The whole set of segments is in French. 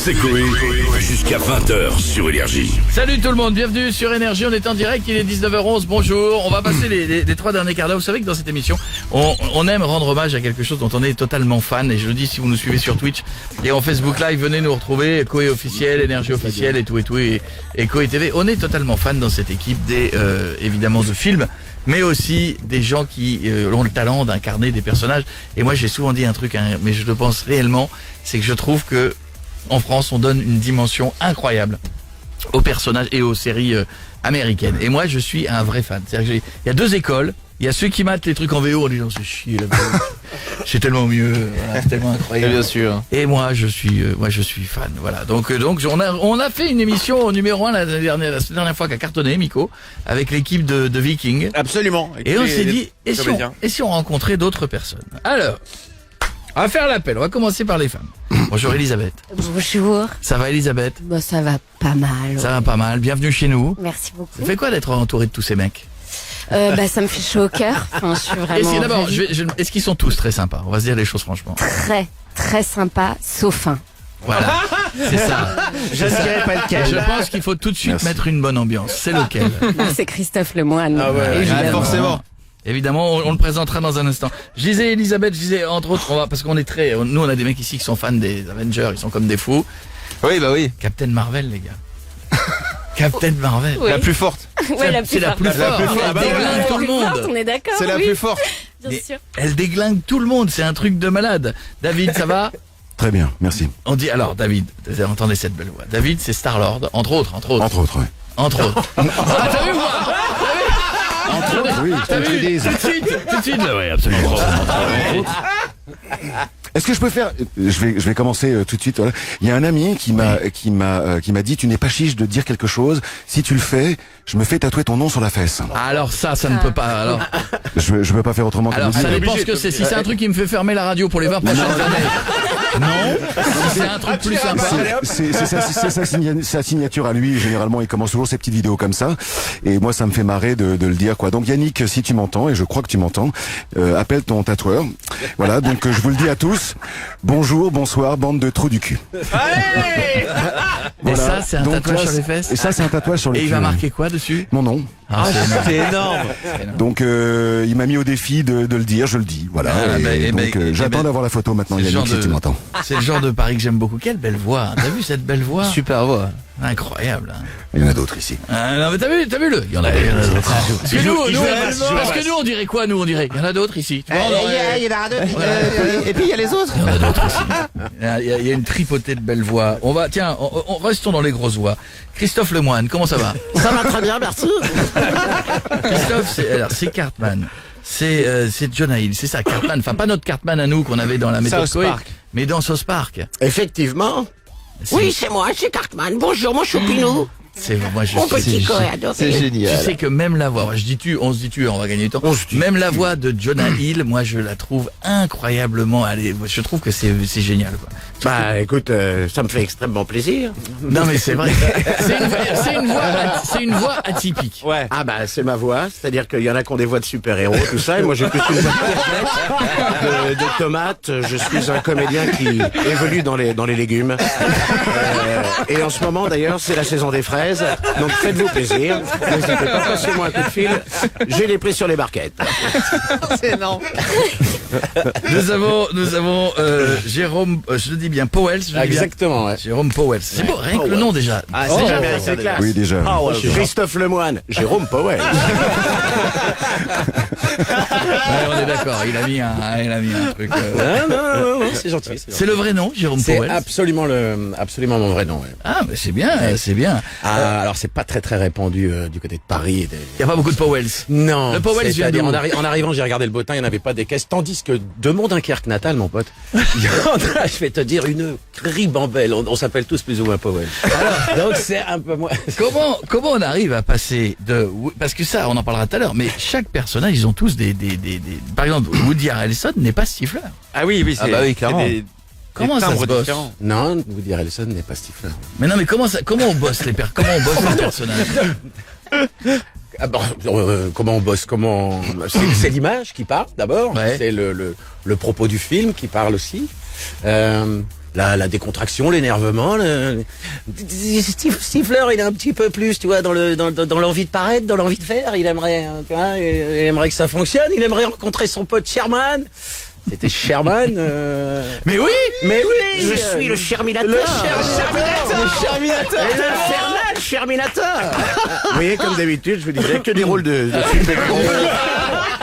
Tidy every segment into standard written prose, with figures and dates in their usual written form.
c'est Coé, jusqu'à 20h sur Énergie. Salut tout le monde, bienvenue sur Énergie, on est en direct, il est 19h11, bonjour. On va passer les 3 derniers quarts d'heure. Vous savez que dans cette émission, on aime rendre hommage à quelque chose dont on est totalement fan. Et je le dis, si vous nous suivez sur Twitch et en Facebook Live, venez nous retrouver, Coé officiel, Énergie officielle et tout, et Coé TV. On est totalement fan dans cette équipe évidemment de films, mais aussi des gens qui ont le talent d'incarner des personnages. Et moi j'ai souvent dit un truc, hein, mais je le pense réellement, c'est que je trouve que en France on donne une dimension incroyable aux personnages et aux séries américaines. Et moi je suis un vrai fan. C'est-à-dire que il y a deux écoles. Il y a ceux qui matent les trucs en VO en disant c'est chier la VO. C'est tellement mieux, voilà, c'est tellement incroyable. Bien sûr. Et moi je suis fan, voilà. Donc on a fait une émission au numéro 1 la dernière fois qu'a cartonné Miko avec l'équipe de Viking. Absolument. Et on s'est dit et si on rencontrait d'autres personnes. Alors, on va faire l'appel. On va commencer par les femmes. Bonjour Elisabeth. Bonjour. Ça va Elisabeth? Bon, ça va pas mal. Ça va pas mal. Bienvenue chez nous. Merci beaucoup. Ça fait quoi d'être entouré de tous ces mecs? Ça me fait chaud au cœur. Enfin, je suis vraiment. D'abord, est-ce qu'ils sont tous très sympas? On va se dire les choses franchement. Très, très sympa, sauf un. Voilà, c'est ça. Je ne dirais pas lequel. Je pense qu'il faut tout de suite mettre une bonne ambiance. C'est lequel? C'est Christophe Lemoine. Ah ouais, évidemment. forcément. Évidemment, on le présentera dans un instant. Je disais, Elisabeth, entre autres, parce qu'on est nous on a des mecs ici qui sont fans des Avengers, ils sont comme des fous. Oui, bah oui. Captain Marvel, les gars. Captain Marvel. Oui. La plus forte. Ouais, C'est la plus forte. Elle déglingue tout le monde. On est d'accord. C'est la oui. plus forte. Bien Mais sûr. elle déglingue tout le monde, c'est un truc de malade. David, ça va? Très bien, merci. On dit, alors, David, entendez cette belle voix. David, c'est Star-Lord, entre autres. Entre autres, oui. Entre autres. Ah, t'as vu, moi? Entre autres, oui, T'as vu? Tout de suite, là, ouais, absolument. Est-ce que je peux faire je vais commencer tout de suite. Voilà. Il y a un ami qui m'a dit tu n'es pas chiche de dire quelque chose. Si tu le fais, je me fais tatouer ton nom sur la fesse. Alors ça ne peut pas. Alors Je peux pas faire autrement que ça de le dire. dépend ce que c'est. Si c'est un truc qui me fait fermer la radio pour les 20 prochaines années. Non. Si c'est un truc plus sympa. C'est sa signature à lui. Généralement, il commence toujours ses petites vidéos comme ça. Et moi, ça me fait marrer de le dire, quoi. Donc, Yannick, si tu m'entends, et je crois que tu m'entends, appelle ton tatoueur. Voilà. Donc, je vous le dis à tous. Bonjour, bonsoir, bande de trous du cul. Et Voilà. ça, c'est un Donc, tatouage là, sur les fesses. Et ça, c'est un tatouage sur les Et il culs. va marquer quoi dessus? Mon nom. Ah, C'est énorme. Donc, il m'a mis au défi de le dire. Je le dis. Voilà. J'attends d'avoir la photo maintenant, c'est le Yannick, genre si tu m'entends. C'est le genre de pari que j'aime beaucoup. Quelle belle voix. T'as vu cette belle voix? Super voix. Incroyable. Hein. Il y en a d'autres ici. Non mais t'as vu le? Il y en a d'autres. Parce que nous on dirait quoi? Nous on dirait. Il y en a d'autres ici. Tu vois, Il y en a d'autres. Et puis il y a les autres. Il y en a d'autres aussi. Il y a une tripotée de belles voix. Restons dans les grosses voix. Christophe Lemoine, comment ça va? Ça va très bien, merci. Christophe, c'est Cartman. C'est Jonah Hill, c'est ça, Cartman. Enfin, pas notre Cartman à nous qu'on avait dans la méthode South Coé, Park. mais dans South Park. Effectivement. Oui, c'est moi, c'est Cartman. Bonjour, mon choupinou. Moi, Mon petit Coé adoré. C'est Tu génial. sais que même la voix, on se dit tu, on va gagner du temps. Même la voix de Jonah Hill, moi je la trouve incroyablement, je trouve que c'est génial, quoi. Bah, écoute, ça me fait extrêmement plaisir. Non mais c'est vrai. C'est une voix atypique. Ouais. Ah bah, c'est ma voix. C'est-à-dire qu'il y en a qui ont des voix de super-héros, tout ça. Et moi, j'ai plus une voix de tomate. Je suis un comédien qui évolue dans les légumes. Et en ce moment, d'ailleurs, c'est la saison des fraises. Donc, faites-vous plaisir. N'hésitez pas, passez-moi un coup de fil. J'ai les prix sur les barquettes. C'est énorme. Nous avons Jérôme, je le dis bien, Powell. Exactement, ouais. Jérôme Powell. C'est beau, rien que le nom déjà. Ah, Oh, c'est classe. Oui, déjà. Christophe Lemoine, Jérôme Powell. Ouais, on est d'accord. Il a mis un truc. Non, c'est gentil. C'est le vrai nom, Jérôme C'est Powell. absolument mon vrai nom. Ouais. Ah, mais c'est bien, c'est bien. Alors c'est pas très répandu du côté de Paris. Il y a pas beaucoup de Powells. Non. Le Powell vient c'est-à-dire, d'où? en arrivant, j'ai regardé le beau temps, il n'y en avait pas des caisses. Tandis que de mon Dunkerque natal, mon pote, il y en a, je vais te dire, une ribambelle. On s'appelle tous plus ou moins Powell. Alors, donc c'est un peu moins. Comment on arrive à passer parce que ça, on en parlera tout à l'heure, mais chaque personnage, ils ont tous des par exemple, Woody Harrelson n'est pas siffleur. Ah oui, c'est. Ah bah oui, clairement. Comment ça se bosse? Non, Woody Harrelson n'est pas Stifler. Mais non, mais comment on bosse les personnages? Ah bon, comment on bosse? C'est l'image qui parle d'abord. Ouais. C'est le propos du film qui parle aussi. la décontraction, l'énervement. Stifler, il est un petit peu plus, tu vois, dans l'envie de paraître, dans l'envie de faire. Il aimerait, tu vois, il aimerait que ça fonctionne. Il aimerait rencontrer son pote Sherman. C'était Sherman. Mais oui, je suis le Sherminator. le Sherminator. Et l'infernal Sherminator. Vous voyez, comme d'habitude, je vous disais que des rôles de super-héros.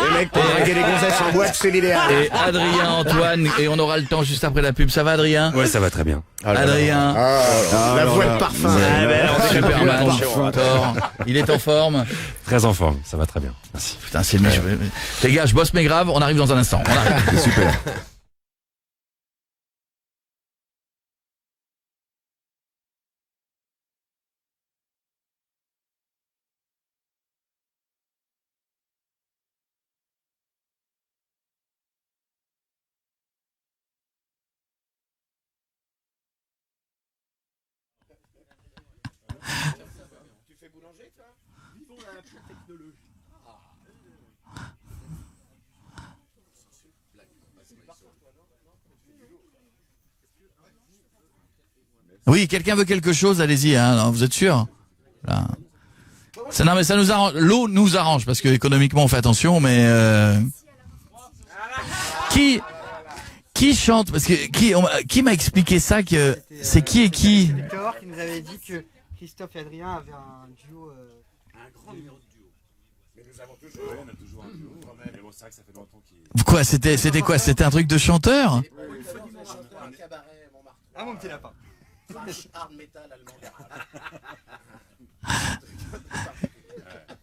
Les mecs pour draguer les gonzesses en boîte, c'est l'idéal. Et Adrien, Antoine, et on aura le temps juste après la pub. Ça va, Adrien? Ouais, ça va très bien. Adrien. La voix de parfum. Superman. Thor. Il est en forme. Très en forme, ça va très bien. Merci. Putain, c'est mieux. Les gars, je bosse mais grave. On arrive dans un instant. On arrive. C'est super. Oui, quelqu'un veut quelque chose, allez-y, hein, non, vous êtes sûr? Là. Non, mais ça nous arrange. L'eau nous arrange parce que économiquement on fait attention, mais qui chante? Parce que qui m'a expliqué ça que c'est qui et qui? Victor qui nous avait dit que Christophe et Adrien avaient un duo. Un grand numéro de duo. Mais nous avons toujours, on a toujours un duo quand même. Mais bon, c'est vrai que ça fait longtemps qu'il. Quoi? C'était quoi? C'était un truc de chanteur? Ah mon petit lapin.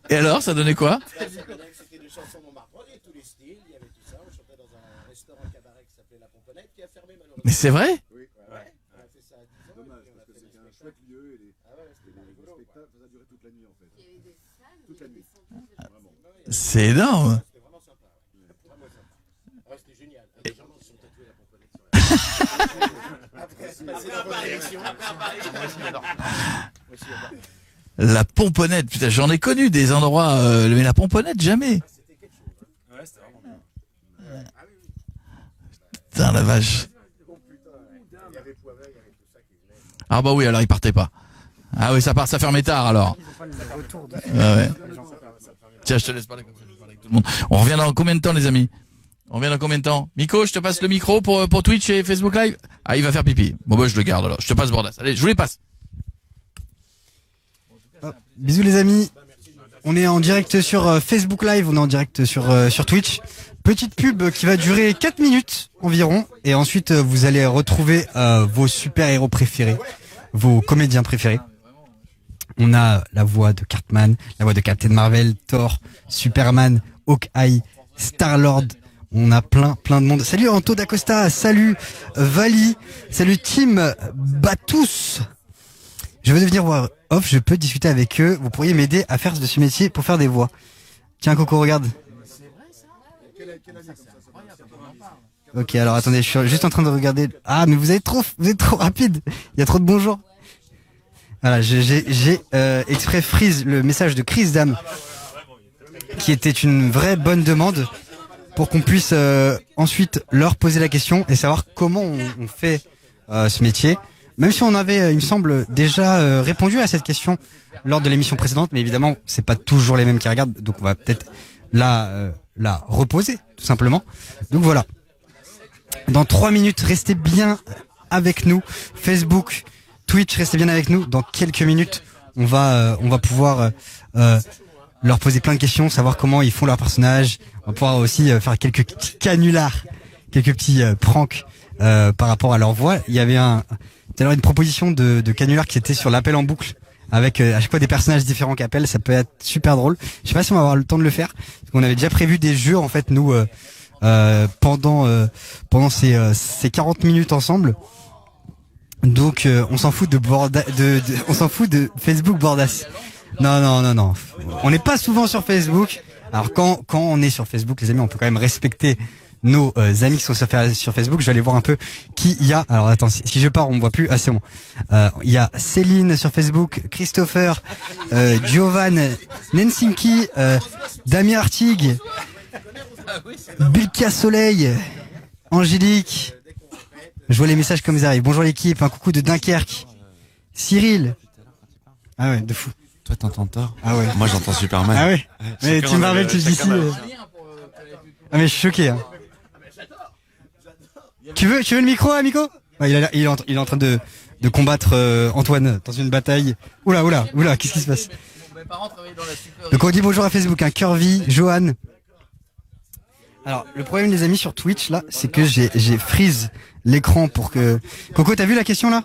Et alors, ça donnait quoi? C'était des chansons Montmartre, il y avait tous les styles, il y avait tout ça. On chantait dans un restaurant cabaret qui s'appelait La Pomponette, qui a fermé malheureusement. Mais c'est vrai? Oui, on a fait ça à 10 ans. Dommage, parce que c'était un chouette lieu et les spectacles, ça a duré toute la nuit en fait. Toute la nuit. C'est énorme. C'était vraiment sympa. Vraiment sympa. Ouais, c'était génial. Les gens se sont tatoués La Pomponette sur la La Pomponette, putain, j'en ai connu des endroits, mais la Pomponette, jamais. Ouais, c'était vraiment bien. Putain, la vache. Ah bah oui, alors il partait pas. Ah oui, ça fermait tard alors. Ah ouais. Tiens, je te laisse parler comme ça, je vais parler avec tout le monde. On revient dans combien de temps, les amis? On revient dans combien de temps? Miko, je te passe le micro pour Twitch et Facebook Live? Ah, il va faire pipi. Bon bah je le garde alors. Je te passe Bordas. Allez, je vous les passe. Bisous les amis. On est en direct sur Facebook Live, on est en direct sur Twitch. Petite pub qui va durer 4 minutes environ. Et ensuite, vous allez retrouver vos super-héros préférés, vos comédiens préférés. On a la voix de Cartman, la voix de Captain Marvel, Thor, Superman, Hawkeye, Star-Lord. On a plein de monde. Salut Anto d'Acosta, salut Vali, salut Tim Batous. Je veux devenir voix off, je peux discuter avec eux. Vous pourriez m'aider à faire de ce métier pour faire des voix. Tiens Coco, regarde. Ok, alors attendez, je suis juste en train de regarder. Ah, mais vous êtes trop rapide. Il y a trop de bonjours. Voilà, j'ai exprès freeze le message de Chris Dame, qui était une vraie bonne demande, pour qu'on puisse ensuite leur poser la question et savoir comment on fait ce métier. Même si on avait, il me semble, déjà répondu à cette question lors de l'émission précédente, mais évidemment, c'est pas toujours les mêmes qui regardent, donc on va peut-être la reposer, tout simplement. Donc voilà. Dans 3 minutes, restez bien avec nous. Facebook, Twitch, restez bien avec nous. Dans quelques minutes, on va pouvoir leur poser plein de questions, savoir comment ils font leur personnage. On va pouvoir aussi faire quelques petits canulars, quelques petits pranks par rapport à leur voix. Il y avait tout à l'heure une proposition de canular qui était sur l'appel en boucle, avec à chaque fois des personnages différents qui appellent. Ça peut être super drôle. Je sais pas si on va avoir le temps de le faire, parce qu'on avait déjà prévu des jeux en fait nous pendant ces 40 minutes ensemble. Donc on s'en fout on s'en fout de Facebook Bordas. Non. On n'est pas souvent sur Facebook. Alors quand on est sur Facebook, les amis, on peut quand même respecter nos amis qui sont sur Facebook. Je vais aller voir un peu qui il y a. Alors attends, si je pars, on me voit plus. Ah c'est bon. Il y a Céline sur Facebook, Christopher, Giovan, Nensinki, Damien Artig, Bilka Soleil, Angélique, Je vois les messages comme ils arrivent. Bonjour l'équipe, un coucou de Dunkerque. Cyril. Ah ouais, de fou. Toi, t'entends tort. Ah ouais. Moi, j'entends Superman. Ah ouais. Mais tu me rappelles, tu dis ici. Ah mais je suis choqué. Hein. Tu veux le micro, Amico? Ouais, il est en train de combattre Antoine dans une bataille. Oula, qu'est-ce qui se passe? Donc on dit bonjour à Facebook, hein, Curvy, Johan. Alors le problème les amis sur Twitch là, c'est que j'ai freeze l'écran pour que... Coco, t'as vu la question là?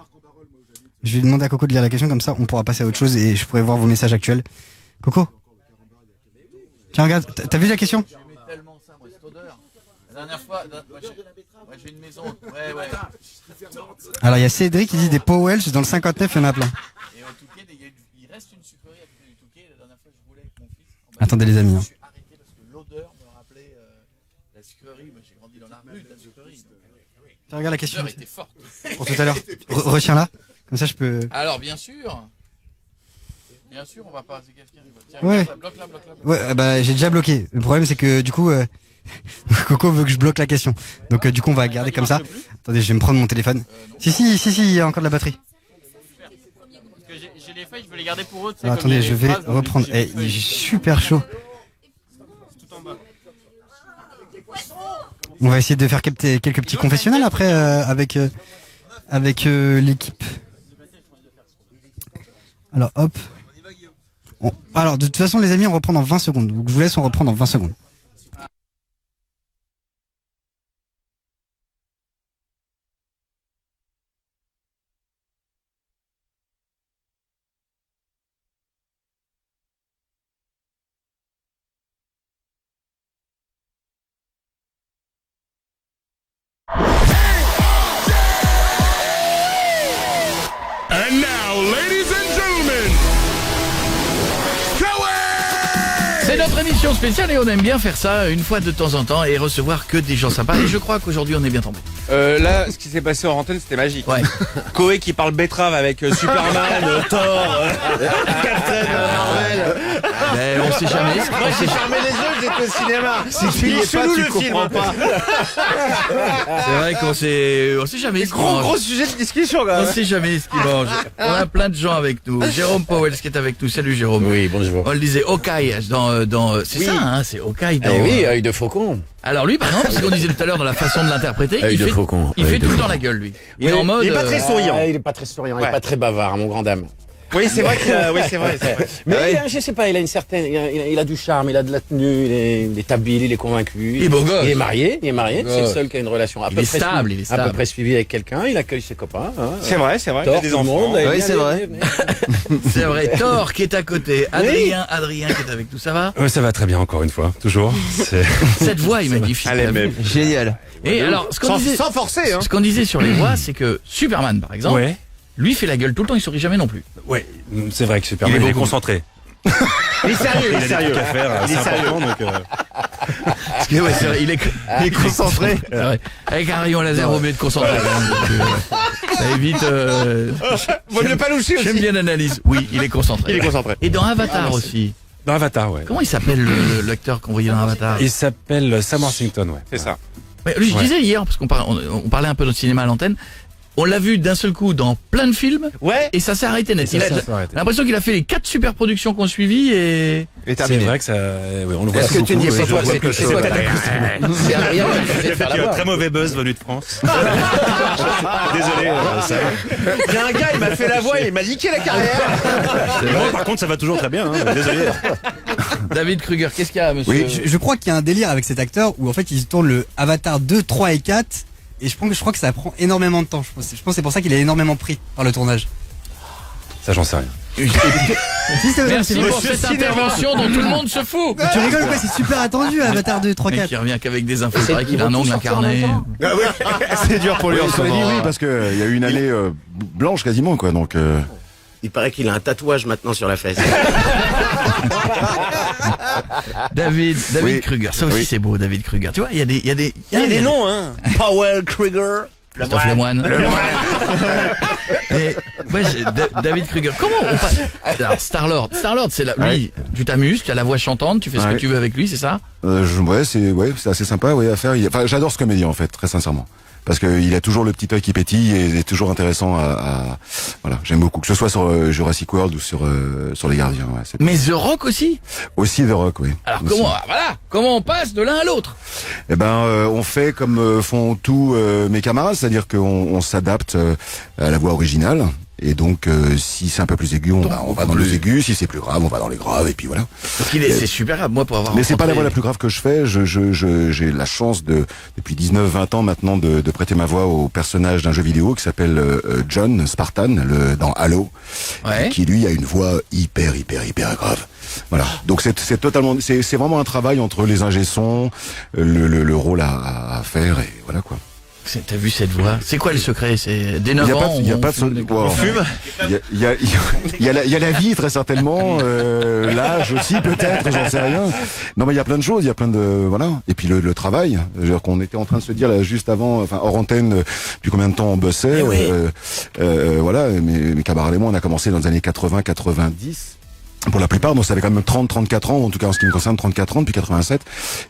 Je vais demander à Coco de lire la question, comme ça on pourra passer à autre chose et je pourrai voir vos messages actuels. Coco, tiens regarde, t'as vu la question? La dernière fois, j'ai une maison. Ouais. Alors il y a Cédric qui dit des Powells dans le 59, il y en a plein. Et au Touquet, il reste une sucrerie à côté du Touquet. La dernière fois, je voulais avec mon fils. Attendez les amis. Je suis arrêté parce que l'odeur me rappelait la sucrerie. Moi, j'ai grandi dans la rue de la sucrerie. Tu regardes la question. L'odeur était forte. Pour tout à l'heure. Retiens là. Comme ça je peux... Alors, bien sûr, on va pas. C'est quelqu'un. Tiens, Ouais. Bloque là. Ouais, bah j'ai déjà bloqué. Le problème c'est que du coup Coco veut que je bloque la question. Donc du coup on va garder comme ça. Attendez, je vais me prendre mon téléphone. Si, il y a encore de la batterie. Parce que j'ai les feuilles, je veux les garder pour eux. Alors, attendez, je vais reprendre. Il est super chaud. On va essayer de faire quelques petits confessionnels après avec l'équipe. Alors hop. Alors de toute façon les amis on reprend dans 20 secondes. Donc je vous laisse, on reprend dans 20 secondes. And now, ladies and gentlemen, C'est notre émission spéciale et on aime bien faire ça une fois de temps en temps et recevoir que des gens sympas. Et je crois qu'aujourd'hui on est bien tombé. Là, ce qui s'est passé en antenne, c'était magique. Ouais. Koé qui parle betterave avec Superman, Thor, Captain Marvel. Mais on sait jamais. Moi, j'ai fermé les yeux, j'étais au cinéma. Si tu y es pas, tu comprends pas. C'est vrai qu'on sait jamais. Gros sujet de discussion, quand On même. sait jamais ce qu'ils mangent. On a plein de gens avec nous. Jérôme Powell qui est avec nous. Salut Jérôme. Oui, bonjour. On le disait Hawkeye c'est Oui. ça, hein, c'est Hawkeye dans... oui, œil de faucon. Alors lui, par exemple, ce qu'on disait tout à l'heure dans la façon de l'interpréter, Œil il de fait, faucon, il œil fait de tout le temps faucon. la gueule, lui. Il est en mode... il est pas très souriant. Il est pas très souriant, il Ouais. est pas très bavard, mon grand dame. Oui, c'est vrai oui, c'est vrai. Mais je sais pas, il a une certaine, il a du charme, il a de la tenue, il est habile, il est convaincu. Il est beau gosse. Il est marié, c'est le seul qui a une relation à Il peu est près stable, suivie- il est à peu stable. près suivie avec quelqu'un, il accueille ses copains. Hein, C'est vrai, il a Thor, des tout le enfants. monde, allez, Oui, venez, c'est vrai. venez. C'est vrai, Thor qui est à côté. Adrien qui est avec nous, ça va? Ouais, ça va très bien, encore une fois. Toujours. Cette voix est magnifique. Allez, même. Génial. Et alors, ce qu'on forcer, hein. ce qu'on disait sur les voix, c'est que Superman, par exemple, Ouais. lui fait la gueule tout le temps, il sourit jamais non plus. Ouais. C'est vrai que Superman, Il est il est beaucoup. concentré. Il est sérieux, Il a des trucs à faire, c'est important, donc, Parce que, ouais, c'est vrai, il est concentré. C'est vrai. Avec un rayon laser, au mieux de concentrer. Ça évite... Vaut mieux pas loucher J'aime aussi. bien l'analyse. Oui, il est concentré. Il est concentré. Et dans Avatar aussi. Dans Avatar, ouais. Comment il s'appelle l'acteur qu'on voyait dans Avatar? Il s'appelle Sam Worthington, ouais. C'est ça. Ouais, lui, je Ouais. disais hier, parce qu'on parlait un peu de cinéma à l'antenne, on l'a vu d'un seul coup dans plein de films, Ouais. et ça s'est arrêté net. ça Il a s'est arrêté. l'impression qu'il a fait les 4 super productions qu'on suivi et... C'est vrai que ça, ouais, on le voit Est-ce que tu n'y es pas beaucoup, toi, ouais, je vois quelque chose. C'est Adrien qui Le fait fait faire qu'il y la a un voix. très mauvais buzz venu de France. Désolé, ça. Il y a un gars, il m'a fait la voix, il m'a niqué la carrière. Moi, par contre, ça va toujours très bien, hein. Désolé. David Kruger, qu'est-ce qu'il y a, monsieur? Oui, Je crois qu'il y a un délire avec cet acteur où en fait il tourne le Avatar 2, 3 et 4 et je crois que ça prend énormément de temps. Je pense que c'est pour ça qu'il a énormément pris par le tournage. Ça, j'en sais rien. Si, c'est vrai, Merci c'est vrai. pour cette intervention dont tout le monde se fout. Tu rigoles ou quoi? C'est super attendu Avatar 2, 3, Le mec 4. qui revient qu'avec des infos, c'est vrai qu'il a un ongle incarné. C'est dur pour lui en ce moment. Oui, parce que il y a eu une année blanche quasiment, quoi. Donc. Il paraît qu'il a un tatouage maintenant sur la fesse. David Oui. Kruger, ça aussi Oui. c'est beau, David Kruger. Tu vois, il y a des Il y a des noms, hein. Powell, Kruger. Christophe Lemoine. Et, ouais, David Kruger. Comment on passe... Alors, Star-Lord, c'est là, lui, tu t'amuses, tu as la voix chantante, tu fais ce que Ouais. tu veux avec lui, c'est ça? Ouais, c'est assez sympa, ouais, à faire. Enfin, j'adore ce comédien en fait, très sincèrement. parce que il a toujours le petit œil qui pétille et c'est toujours intéressant voilà, j'aime beaucoup, que ce soit sur Jurassic World ou sur Les Gardiens. Ouais, Mais The Rock aussi. Aussi The Rock, oui. Alors aussi. comment on passe de l'un à l'autre? Eh ben, on fait comme font tous mes camarades, c'est-à-dire qu'on s'adapte à la voix originale. Et donc, si c'est un peu plus aigu, on va dans les aigus. Si c'est plus grave, on va dans les graves. Et puis voilà. Parce qu'il c'est super grave, moi, pour avoir. Mais c'est pas la voix la plus grave que je fais. J'ai la chance depuis 19-20 ans maintenant, de prêter ma voix au personnage d'un jeu vidéo qui s'appelle John Spartan, dans Halo, qui lui a une voix hyper grave. Voilà. Donc c'est totalement, c'est vraiment un travail entre les ingé-sons, le rôle à faire et voilà quoi. T'as vu cette voix? C'est quoi le secret? C'est dès 9 ans. Il y a pas de On fume. Il y a la vie très certainement, l'âge aussi peut-être, j'en sais rien. Non mais il y a plein de choses, il y a plein de voilà. Et puis le travail, c'est-à-dire qu'on était en train de se dire là juste avant, enfin hors antenne, depuis combien de temps on bossait. Voilà, mes camarades et moi on a commencé dans les années 80-90. Pour la plupart, donc ça avait quand même 30-34 ans, en tout cas en ce qui me concerne 34 ans depuis 87.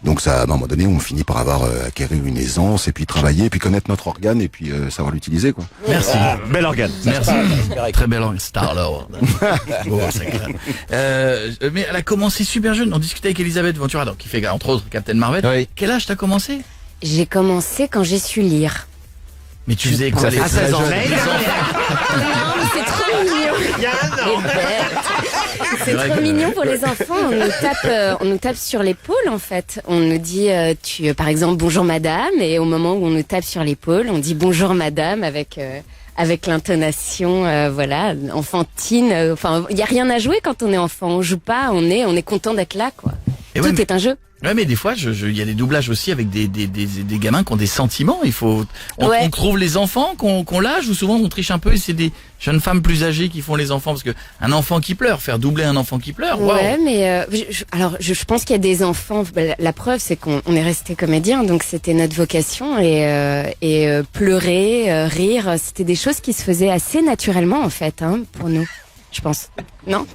Donc ça, à un moment donné, on finit par avoir acquérir une aisance et puis travailler, et puis connaître notre organe et puis savoir l'utiliser quoi. Merci. Bel organe. Merci. Très bel organe. Star-Lord. Bon, c'est clair. Mais elle a commencé super jeune. On discutait avec Elisabeth Ventura, donc qui fait entre autres Captain Marvel. Oui. Quel âge t'as commencé? J'ai commencé quand j'ai su lire. Mais tu faisais quoi? À 16 ans. Non, mais c'est trop mignon. Les bêtes. C'est trop mignon pour les enfants. On nous tape sur l'épaule en fait. On nous dit, par exemple, bonjour madame, et au moment où on nous tape sur l'épaule, on dit bonjour madame avec l'intonation, voilà, enfantine. Enfin, il y a rien à jouer quand on est enfant. On joue pas, on est content d'être là, quoi. Et Tout est un jeu. Ouais, mais des fois, il y a des doublages aussi avec des gamins qui ont des sentiments. On trouve les enfants qu'on l'âge, ou souvent on triche un peu et c'est des jeunes femmes plus âgées qui font les enfants, parce que un enfant qui pleure, faire doubler un enfant qui pleure. Ouais, mais je pense qu'il y a des enfants. La preuve, c'est qu'on est resté comédien, donc c'était notre vocation et pleurer, rire, c'était des choses qui se faisaient assez naturellement en fait, hein, pour nous. Je pense. Non?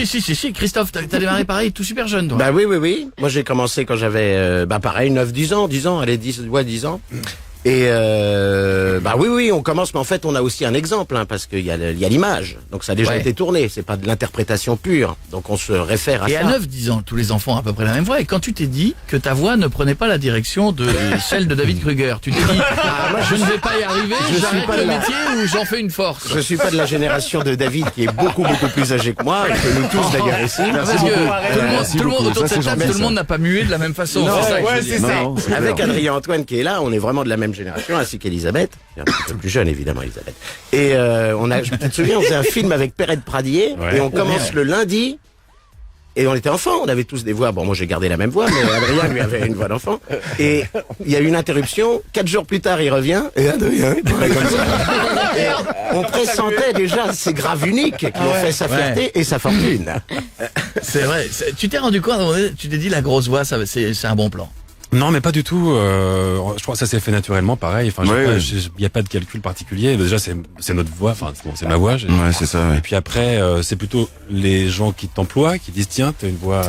Si. Christophe, t'as démarré pareil, tout super jeune, toi. Bah oui. Moi, j'ai commencé quand j'avais, pareil, 10 ans, allez, 10 ans. Et, oui, on commence, mais en fait, on a aussi un exemple, hein, parce qu'il y a l'image. Donc, ça a déjà été tourné. C'est pas de l'interprétation pure. Donc, on se réfère à ça. Et à 9-10 ans, tous les enfants ont à peu près la même voix. Et quand tu t'es dit que ta voix ne prenait pas la direction de celle de David Kruger, tu t'es dit, je ne vais pas y arriver, j'arrête le métier ou j'en fais une force. Je suis pas de la génération de David qui est beaucoup plus âgé que moi, et que nous tous d'ailleurs ici. Parce que tout le monde autour de cette table, tout le monde n'a pas mué de la même façon. Non, c'est ça. Avec Adrien Antoine qui est là, on est vraiment de la même génération, ainsi qu'Elisabeth, un peu plus jeune évidemment Elisabeth. Et je me souviens, on faisait un film avec Perrette Pradier, et on commence le lundi. Et on était enfants, on avait tous des voix. Bon, moi j'ai gardé la même voix, mais Adrien lui avait une voix d'enfant. Et il y a eu une interruption. 4 jours plus tard, il revient. Et Adrien, il parlait comme ça. Et on pressentait déjà ces graves uniques qui ont fait sa fierté et sa fortune. C'est vrai. Tu t'es rendu compte, tu t'es dit la grosse voix, c'est un bon plan. Non, mais pas du tout. Je crois que ça s'est fait naturellement, pareil. Enfin, il n'y a pas de calcul particulier. Déjà, c'est notre voix. Enfin, c'est ma voix. Ouais, c'est ça. Ouais. Et puis après, c'est plutôt les gens qui t'emploient, qui disent tiens, t'as une voix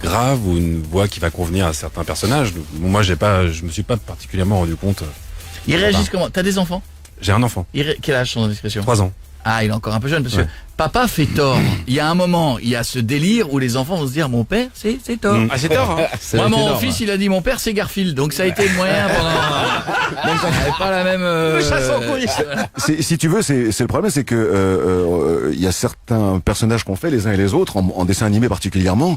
grave ou une voix qui va convenir à certains personnages. Moi, je me suis pas particulièrement rendu compte. Ils réagissent comment? T'as des enfants? J'ai un enfant. Quel âge sans indiscrétion? 3 ans. Ah, il est encore un peu jeune, parce que papa fait tort. Il y a un moment, il y a ce délire où les enfants vont se dire, mon père, c'est tort. Ah, c'est tort, hein. Moi, mon fils, il a dit, mon père, c'est Garfield. Donc ça a été le moyen pendant... Donc ça n'avait pas la même... Si tu veux, c'est le problème, c'est que il y a certains personnages qu'on fait les uns et les autres, en dessin animé particulièrement.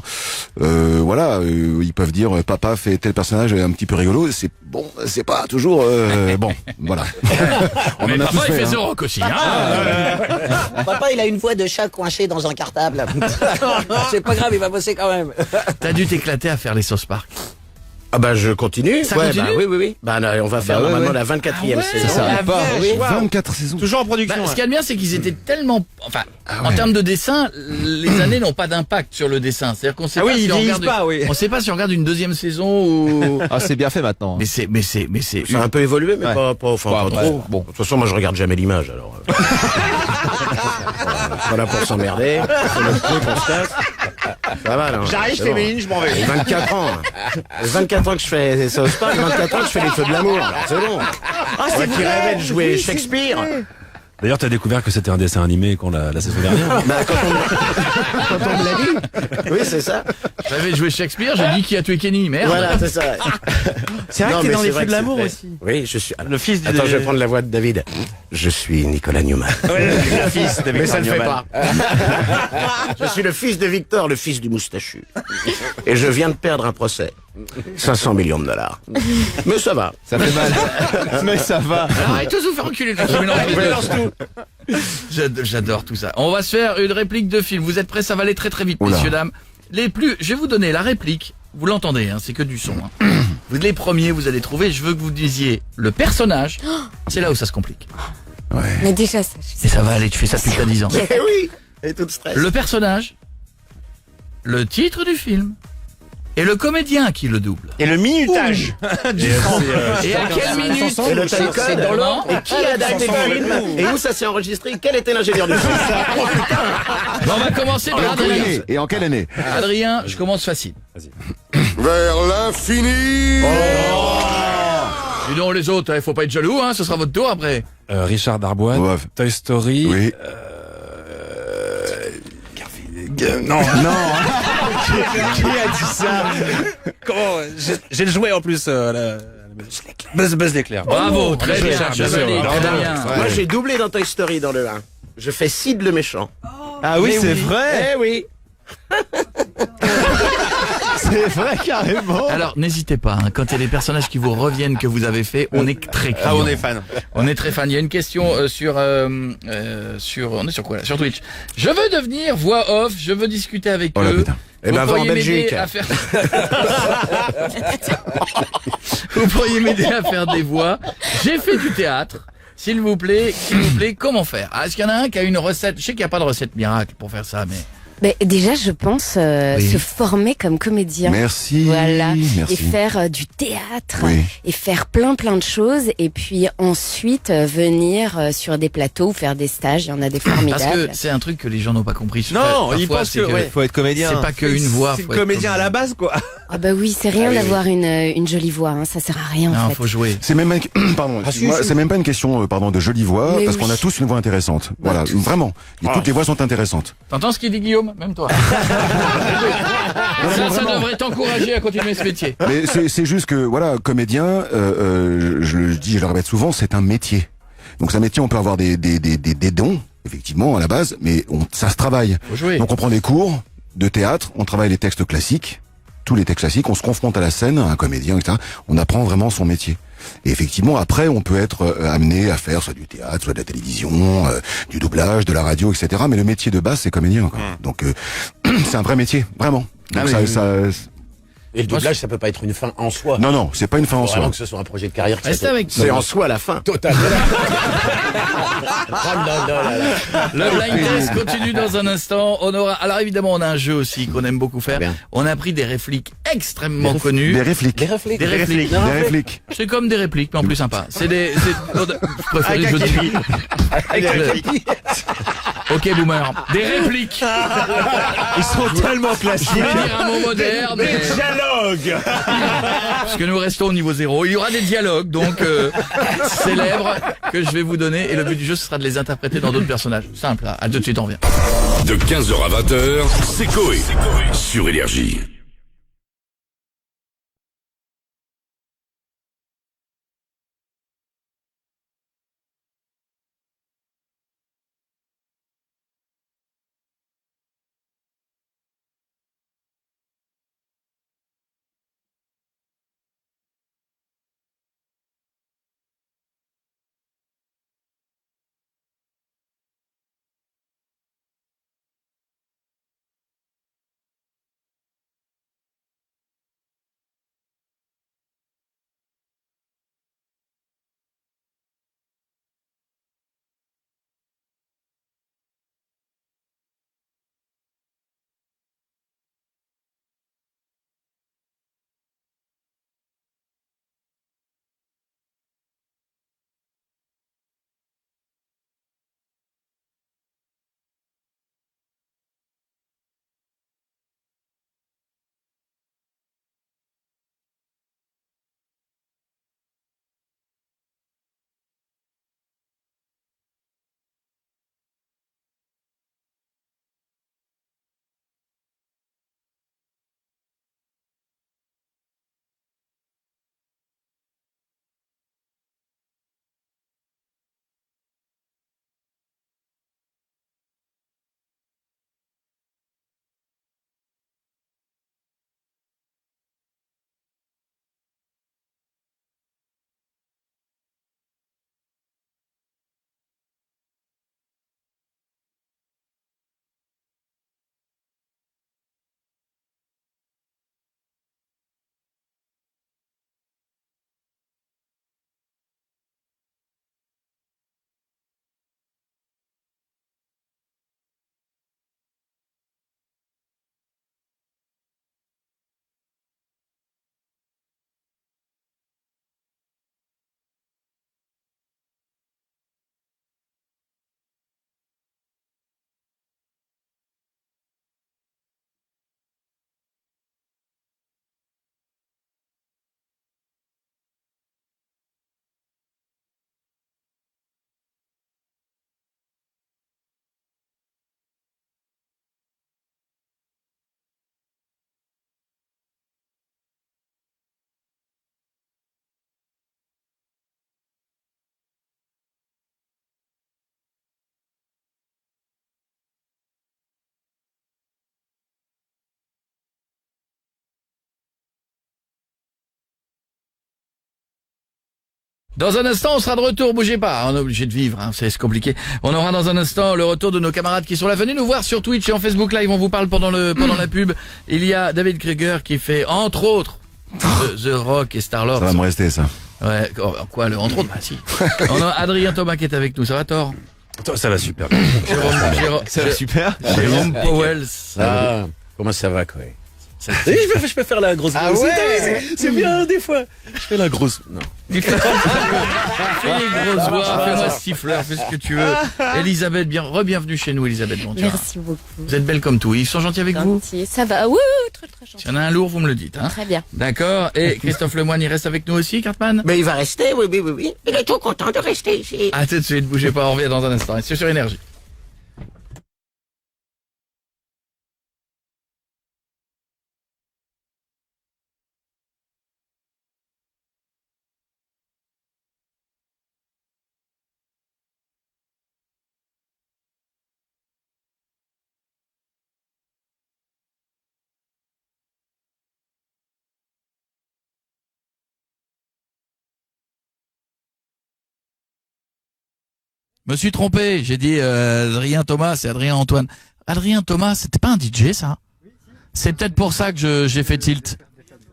Ils peuvent dire, papa fait tel personnage un petit peu rigolo. C'est pas toujours bon. Voilà. Mais papa, il fait The Rock aussi. Papa, il a une voix de chat coincé dans un cartable. C'est pas grave, il va bosser quand même. T'as dû t'éclater à faire les South Park. Ah bah je continue. Ça continue. Oui. Bah on va faire normalement la 24e saison. Ça s'arrête pas. 24 saisons. Toujours en production. Ce qu'il y a de bien, c'est qu'ils étaient tellement, en termes de dessin, les années n'ont pas d'impact sur le dessin. C'est-à-dire qu'on sait on sait pas si on regarde une deuxième saison ou. Ah, c'est bien fait maintenant. Mais c'est. Ça a un peu évolué, mais pas trop. Bon, de toute façon, moi je regarde jamais l'image, alors. Voilà pour s'emmerder. C'est le truc, on se casse. Ça va, là. J'arrive, je fais mes lignes, je m'en vais. 24 ans. 24 ans que je fais South Park, 24 ans que je fais les feux de l'amour. C'est bon. Moi qui rêvais de jouer Shakespeare. D'ailleurs, t'as découvert que c'était un dessin animé quand la saison dernière. Bah, quand on me l'a dit. Oui, c'est ça. J'avais joué Shakespeare, j'ai dit qui a tué Kenny, merde. Voilà, c'est ça. C'est vrai Non, que t'es mais dans c'est les vrai feux de que l'amour c'est aussi. Oui, je suis. Le fils du... Attends, je vais prendre la voix de David. Je suis Nicolas Newman. le fils de Mais ça ne fait Newman. pas. Je suis le fils de Victor, le fils du moustachu. Et je viens de perdre un procès. 500 millions de dollars. Mais ça va. Ça fait mal. Mais ça va. Arrête de vous faire enculer. J'adore tout ça. On va se faire une réplique de film. Vous êtes prêts? Ça va aller très très vite, Oula. messieurs, dames. Je vais vous donner la réplique. Vous l'entendez, hein, c'est que du son. Hein. Vous les premiers, vous allez trouver. Je veux que vous disiez le personnage. C'est là où ça se complique. Mais déjà, ça. Et ça va aller, tu fais ça depuis que t'as 10 ans. Eh oui. Et tout stress. Le personnage, le titre du film et le comédien qui le double. Et le minutage. Et à quelle minute? Et le time C'est code. dans l'ordre. Et qui a daté le film? Et où ça s'est enregistré? Quel était l'ingénieur du film? Bon, on va commencer Et par en quelle Adrien. année? Et en quelle année? Adrien, je commence facile. Vers l'infini. Dis donc les autres, il faut pas être jaloux, hein, ce sera votre tour après. Richard Darbois, Ouais. Toy Story. Oui. Non, non. Qui a dit ça? Comment? J'ai le jouet en plus. Buzz l'éclair. Bravo, très bien, Richard, je bien sûr. valide, Alors, très bien. Moi, j'ai doublé dans Toy Story dans le 1. Je fais Sid le méchant. Ah oui, c'est vrai. Eh oui. C'est vrai carrément. Alors n'hésitez pas, hein, quand il y a des personnages qui vous reviennent que vous avez fait, on est très client. Ah, on est fan. On est très fan. Il y a une question sur on est sur quoi là? Sur Twitch. Je veux devenir voix off, je veux discuter avec Oh là, eux. putain. Eh ben, va en Belgique. Vous pourriez m'aider à faire des voix. J'ai fait du théâtre. S'il vous plaît, comment faire? Ah, est-ce qu'il y en a un qui a une recette? Je sais qu'il n'y a pas de recette miracle pour faire ça, mais Mais déjà, je pense Oui. se former comme comédien. Merci. Voilà. Merci. Et faire du théâtre. Oui. Et faire plein de choses. Et puis ensuite venir sur des plateaux ou faire des stages. Il y en a des parce formidables. que c'est un truc que les gens n'ont pas compris. Non, Parfois, il pense c'est que faut être comédien. c'est pas qu'une voix. C'est faut être comédien à la base quoi. Ah bah oui, c'est rien d'avoir une jolie voix. Hein. Ça sert à rien en Non, fait. faut jouer. C'est même, pardon, excuse-moi, c'est même pas une question, de jolie voix, Mais parce oui. qu'on a tous une voix intéressante. Voilà, vraiment. Et toutes les voix sont intéressantes. T'entends ce qu'il dit Guillaume? Même toi. Ça devrait t'encourager à continuer ce métier. Mais c'est juste que, voilà, comédien, je le dis, je le répète souvent, c'est un métier. Donc c'est un métier, on peut avoir des dons, effectivement, à la base, mais ça se travaille. Faut jouer. Donc on prend des cours de théâtre, on travaille les textes classiques, tous les textes classiques, on se confronte à la scène, à un comédien, etc. On apprend vraiment son métier. Et effectivement, après, on peut être amené à faire soit du théâtre, soit de la télévision, du doublage, de la radio, etc. Mais le métier de base, c'est comédien. Quoi. Donc c'est un vrai métier, vraiment. Donc Et le doublage, ça peut pas être une fin en soi. non, c'est pas une fin en Vraiment soi. que ce soit un projet de carrière. Restez avec C'est nous. en soi la fin. Total. Le blind test continue dans un instant. On aura, alors évidemment, on a un jeu aussi qu'on aime beaucoup faire. Bien. On a pris des répliques extrêmement connues. Des réfliques. Des réflexes. Des répliques. Des répliques. C'est comme des répliques, mais en plus sympa. C'est des, je préfère les jeux de Ok, boomer. Des répliques. Ils sont tellement Je voulais classiques. dire un mot moderne, mais Dialogue. puisque nous restons au niveau 0. Il y aura des dialogues, donc célèbres, que je vais vous donner. Et le but du jeu, ce sera de les interpréter dans d'autres personnages. Simple, là. À tout de suite, on revient. De 15h à 20h, c'est Coé. Sur Énergie. Dans un instant, on sera de retour, bougez pas, on est obligé de vivre, hein, c'est compliqué. On aura dans un instant le retour de nos camarades qui sont là. Venez nous voir sur Twitch et en Facebook Live, on vous parle pendant la pub. Il y a David Krieger qui fait, entre autres, The Rock et Star-Lord. Ça va me rester, ça. Ouais, quoi, entre autres, bah si. On a Adrien Thomas qui est avec nous, ça va Thor? Ça va super bien. Ça va super. Jérôme Powell. Comment ça va, quoi? Je peux faire la grosse voix. Ah ouais. C'est bien, des fois. Je fais la grosse... Non. Fais les grosses voix, fais-moi siffleur, fais ce que tu veux. Elisabeth, re-bienvenue chez nous, Elisabeth Bontier. Merci beaucoup. Vous êtes belle comme tout. Ils sont gentils avec vous? Ça va, oui, très gentil. S'il y en a un lourd, vous me le dites. Hein. Très bien. D'accord. Et Christophe Lemoine, il reste avec nous aussi, Cartman? Mais il va rester, oui. Il est tout content de rester ici. À tout de suite, bougez pas, on revient dans un instant. C'est sur Énergie. Me suis trompé, j'ai dit Adrien Thomas, c'est Adrien Antoine. Adrien Thomas, c'était pas un DJ ça? C'est peut-être pour ça que j'ai fait tilt.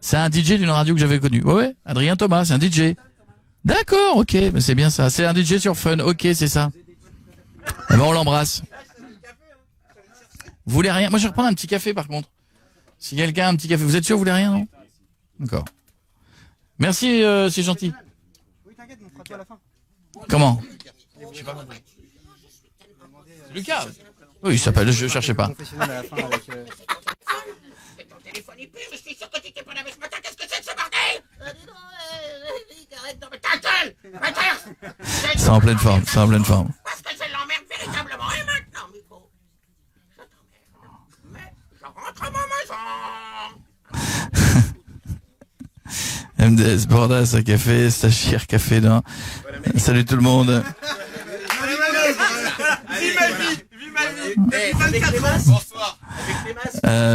C'est un DJ d'une radio que j'avais connue. Ouais, Adrien Thomas, c'est un DJ. D'accord, ok, mais c'est bien ça. C'est un DJ sur Fun, ok, c'est ça. Eh ben on l'embrasse. Vous voulez rien? Moi je vais reprendre un petit café par contre. Si quelqu'un a un petit café, vous êtes sûr vous voulez rien, non? D'accord. Merci, c'est gentil. Oui, t'inquiète, on fera tout à la fin. Comment? Lucas? Oui, il s'appelle, je cherchais pas. C'est en pleine forme, c'est en pleine forme. Parce que je l'emmerde véritablement. Et maintenant, Miko, je t'emmerde. Mais je rentre à ma maison. MDS, Bordas, un café, Stachir, café, non. Salut tout le monde.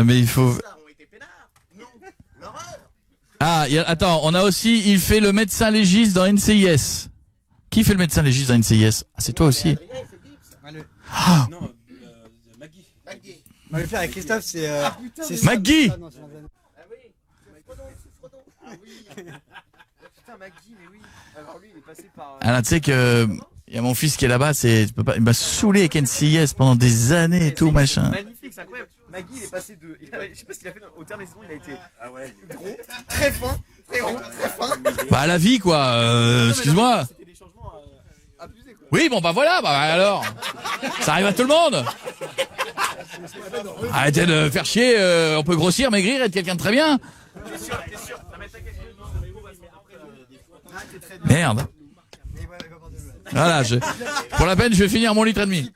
Mais il faut... Ah, attends, on a aussi, il fait le médecin légiste dans NCIS. Qui fait le médecin légiste dans NCIS? Ah, c'est toi aussi. Ah. Maggie. On va le faire avec Christophe, c'est... Maggie. Alors tu sais que il y a mon fils qui est là-bas, il m'a saoulé avec NCIS pendant des années et tout machin. Magnifique, c'est incroyable. Maggie, il est passé de... Je sais pas ce qu'il a fait au terme des saisons, il a été gros, très fin, très rond, très fin. Bah la vie quoi, excuse-moi. Oui bon bah voilà, bah alors. Ça arrive à tout le monde. Arrêtez de faire chier, on peut grossir, maigrir, être quelqu'un de très bien. Merde. Voilà, pour la peine, je vais finir mon litre et demi.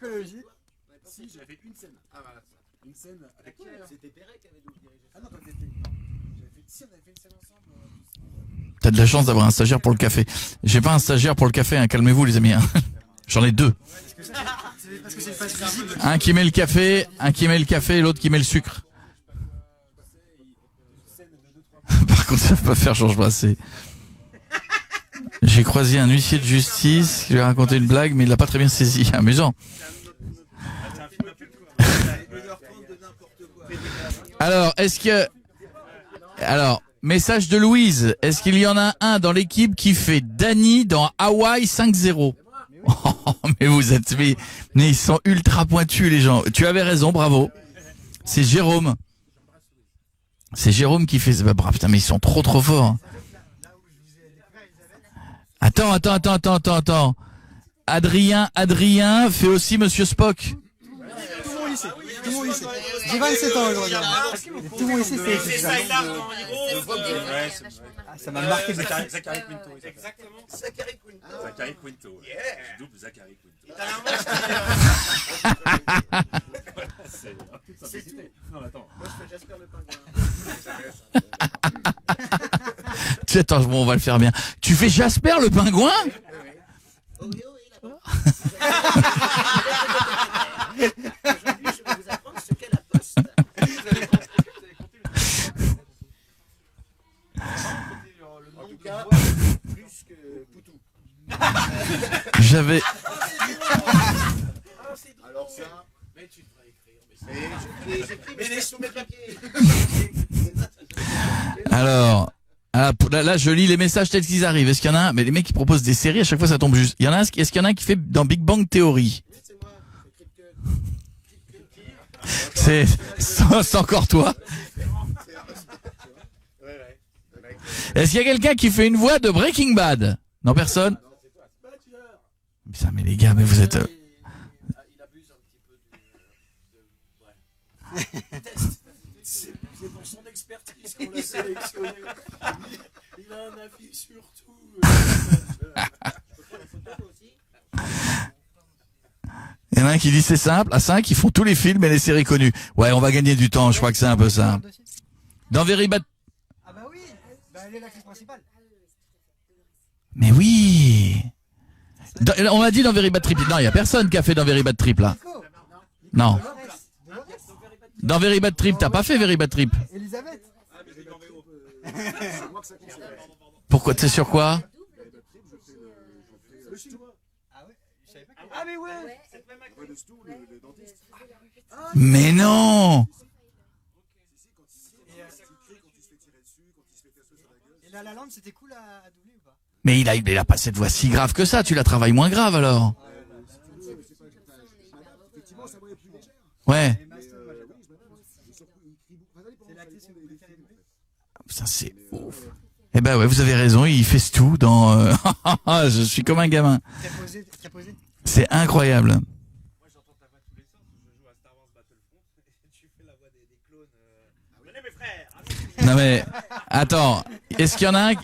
Si, j'avais fait une scène. Ah voilà, une scène avec c'était Perret qui avait dirigé ça. Ah non, j'avais fait une scène ensemble. T'as de la chance d'avoir un stagiaire pour le café. J'ai pas un stagiaire pour le café, hein, calmez-vous les amis. Hein. J'en ai deux. Un qui met le café, et l'autre qui met le sucre. Par contre, ça peut pas faire Georges Brassens. J'ai croisé un huissier de justice qui lui a raconté une blague, mais il l'a pas très bien saisi. Amusant. Alors, message de Louise. Est-ce qu'il y en a un dans l'équipe qui fait Danny dans Hawaii 5-0? Oh, mais vous êtes, mais ils sont ultra pointus, les gens. Tu avais raison, bravo. C'est Jérôme. C'est Jérôme qui fait, bah, putain, mais ils sont trop forts. Attends. Adrien fait aussi Monsieur Spock. Tout le monde ici. J'ai 27 ans aujourd'hui. Tout le monde ici, c'est ça. Ça m'a marqué. Zachary Quinto. Exactement. Zachary Quinto. Zachary Quinto. Je double Zachary Quinto. C'est tout. Non, attends. Moi, je fais Jasper le pingouin. Attends, bon, on va le faire bien. Tu fais Jasper le pingouin? Oui, aujourd'hui, je vais vous apprendre ce qu'est la poste. En tout cas, plus que Poutou. avez... Alors ça... Mais tu devrais écrire. Mais les sous mes papiers. Alors, là, je lis les messages tels qu'ils arrivent. Est-ce qu'il y en a un? Mais les mecs qui proposent des séries, à chaque fois ça tombe juste. Il y en a un, est-ce qu'il y en a un qui fait dans Big Bang Theory? C'est encore toi. Est-ce qu'il y a quelqu'un qui fait une voix de Breaking Bad? Non, personne? Putain, mais les gars, mais vous êtes... Il abuse un petit peu C'est pour son expertise qu'on l'a sélectionné. Il a un avis sur tout. Il y en a un qui dit c'est simple, à 5, ils font tous les films et les séries connues. Ouais, on va gagner du temps, je crois que c'est un peu ça. Dans Very Bad... Ah bah oui, bah elle est l'actrice principale. Mais oui. On m'a dit dans Very Bad Trip. Non, il y a personne qui a fait dans Very Bad Trip là. Non. Dans Very Bad Trip, t'as pas fait Very Bad Trip. Elisabeth. Pourquoi? C'est sur quoi? Ah mais ouais. Mais non. Et La La Land, c'était cool à doubler ou pas? Mais il a pas cette voix si grave que ça. Tu la travailles moins grave alors. Ouais. Putain, c'est ouf. Eh ben ouais, vous avez raison. Il fait tout dans. Je suis comme un gamin. C'est incroyable. Non mais attends, est-ce qu'il y en a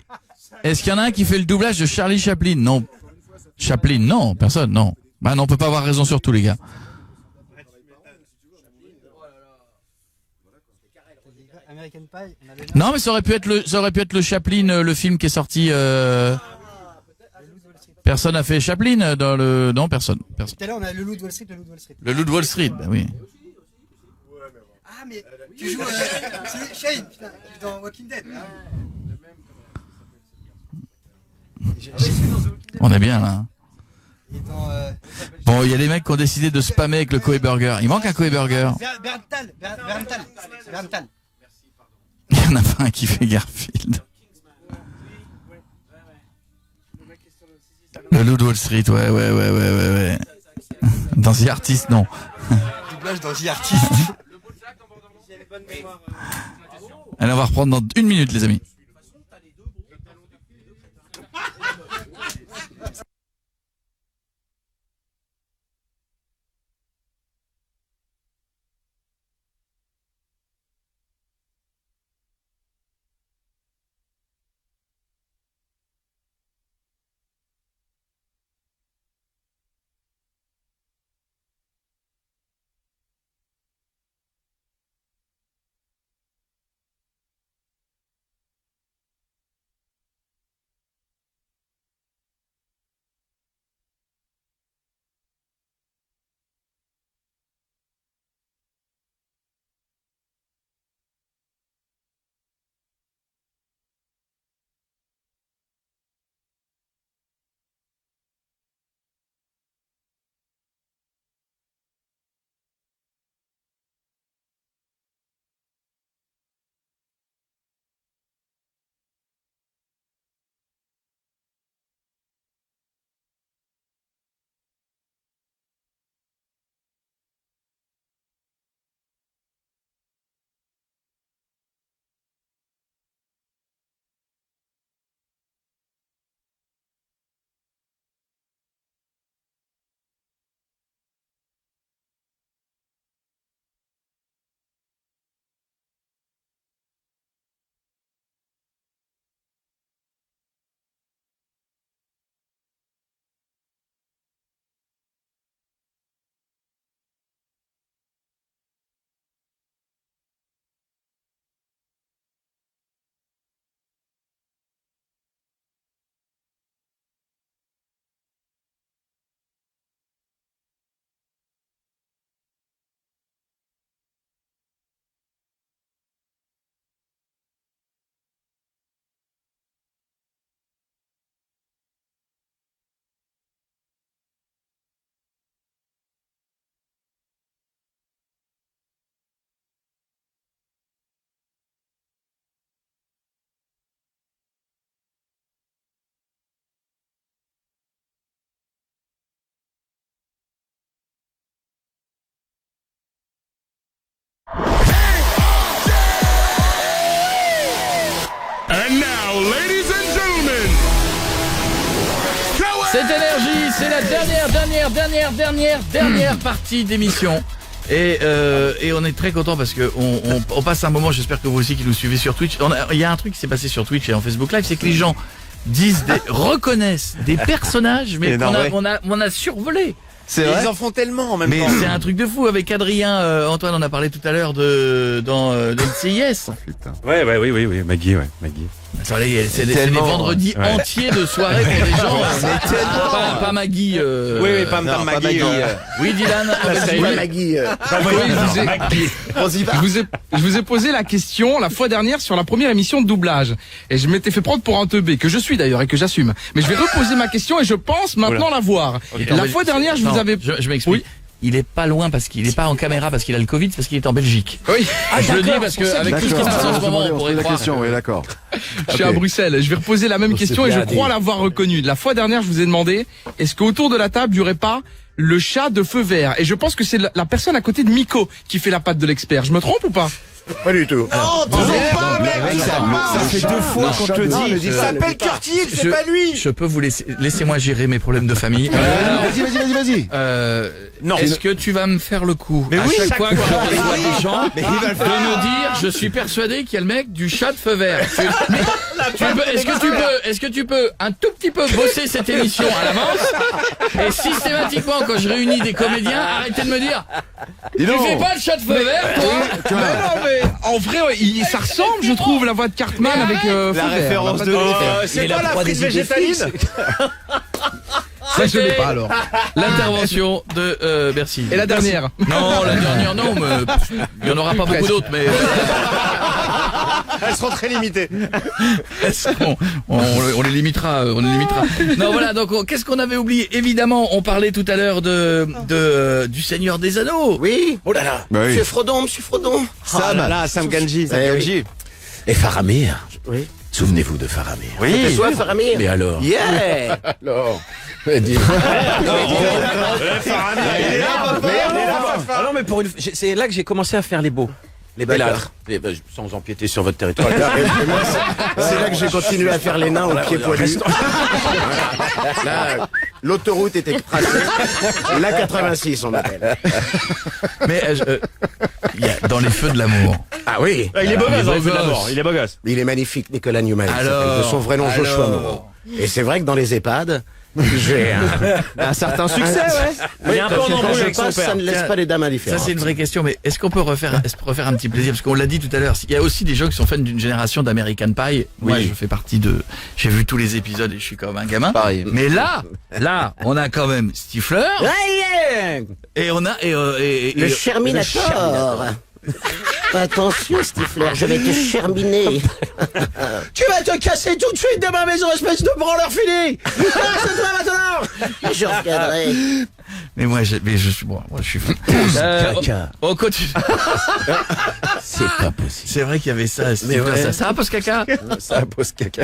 un qui fait le doublage de Charlie Chaplin? Non. Chaplin, non, personne, non. Bah non, on peut pas avoir raison sur tous les gars. American Pie. Non, mais ça aurait pu être le Chaplin, le film qui est sorti. Personne n'a fait Chaplin dans le. Non, personne. Tout à l'heure, on a le Loup de Wall Street, Le Loup de Wall Street, bah oui. Ah mais tu joues c'est Shane, putain, tu joues dans Walking Dead. On est bien là. Bon, il y a des mecs qui ont décidé de spammer avec le Coe Burger. Il manque un Coe Burger. Berntal. Il y en a pas un qui fait Garfield. Le Loup de Wall Street, ouais. Dans The Artist, non. Doublage dans The Artist. Allez, on va reprendre dans 1 minute, les amis. C'est Énergie, c'est la dernière partie d'émission. Et on est très content parce que on passe un moment, j'espère que vous aussi qui nous suivez sur Twitch. Il y a un truc qui s'est passé sur Twitch et en Facebook Live, c'est que les gens reconnaissent des personnages, mais on a survolé. C'est vrai. Ils en font tellement en même temps. Mais c'est un truc de fou avec Adrien, Antoine en a parlé tout à l'heure dans NCIS. Oui, Maggie. C'est des vendredis entiers de soirée pour des gens. Pas Maggie. Oui, pas Maggie. Oui, Dylan. Pas Maggie. Je vous ai posé la question la fois dernière sur la première émission de doublage. Et je m'étais fait prendre pour un teubé, que je suis d'ailleurs et que j'assume. Mais je vais reposer ma question et je pense maintenant la voir. La fois dernière, je vous avais... Je m'explique. Oui. Il est pas loin parce qu'il est pas en caméra parce qu'il a le Covid, parce qu'il est en Belgique. Oui. Je le dis parce que avec tout ce qui se passe en ce moment, on pourrait la croire. question, oui, d'accord. Je suis à Bruxelles. Je vais reposer la même question et je crois l'avoir reconnue. La fois dernière, je vous ai demandé, est-ce qu'autour de la table, il n'y aurait pas le chat de feu vert? Et je pense que c'est la personne à côté de Miko qui fait la patte de l'expert. Je me trompe ou pas? Pas du tout. Oh, toujours pas, mec. Ça fait 2 fois qu'on te le dit. Il s'appelle Curtis, c'est pas lui. Je peux vous laissez-moi gérer mes problèmes de famille. Vas-y. Non. Est-ce que tu vas me faire le coup à chaque fois que je reçois des gens de me dire, je suis persuadé qu'il y a le mec du chat de feu vert. Est-ce que tu peux un tout petit peu bosser cette émission à l'avance et systématiquement quand je réunis des comédiens, arrêtez de me dire, tu fais pas le chat de feu vert, toi? En vrai, ça ressemble, je trouve, la voix de Cartman avec la référence de c'est pas la frite végétaline. Ça, je l'ai pas alors. L'intervention de Bercy. Et la dernière? Non, la dernière non, mais il y en aura pas beaucoup d'autres, mais elles seront très limitées. On les limitera, Non, voilà, donc qu'est-ce qu'on avait oublié? Évidemment, on parlait tout à l'heure du Seigneur des Anneaux. Oui. Oh là là. Bah oui. Monsieur Frodon. Sam Ganji. Et Faramir. Oui. Souvenez-vous de Faramir. Oui. C'était toi, Faramir. Mais alors? Yeah. Alors. Non, mais c'est là que j'ai commencé à faire les beaux. Les belâtres. Sans empiéter sur votre territoire. C'est là que j'ai continué à faire les nains au pied poilu. Là, l'autoroute était tracée. La 86, on appelle. Mais dans les feux de l'amour. Ah oui. Il est beau gosse, d'abord. Il est beau gosse. Il est magnifique, Nicolas Newman. Alors, de son vrai nom, Joshua Moreau. Et c'est vrai que dans les EHPAD, j'ai un certain succès, Il y a un peu en embrouille avec son père. Ça ne laisse pas les dames indifférentes. Ça, c'est une vraie question, mais est-ce qu'on peut refaire un petit plaisir? Parce qu'on l'a dit tout à l'heure, il y a aussi des gens qui sont fans d'une génération d'American Pie. Moi, je fais partie j'ai vu tous les épisodes et je suis comme un gamin. Pareil. Mais là, on a quand même Stifler. Et on a, le Sherminator. Attention, Stifler, je vais te cherminer. Tu vas te casser tout de suite de ma maison, espèce de branleur fini. C'est toi maintenant. Je reviendrai. Mais moi, je suis fan. On continue. C'est pas possible. C'est vrai qu'il y avait ça. Ça va, pose caca. Ça pose caca.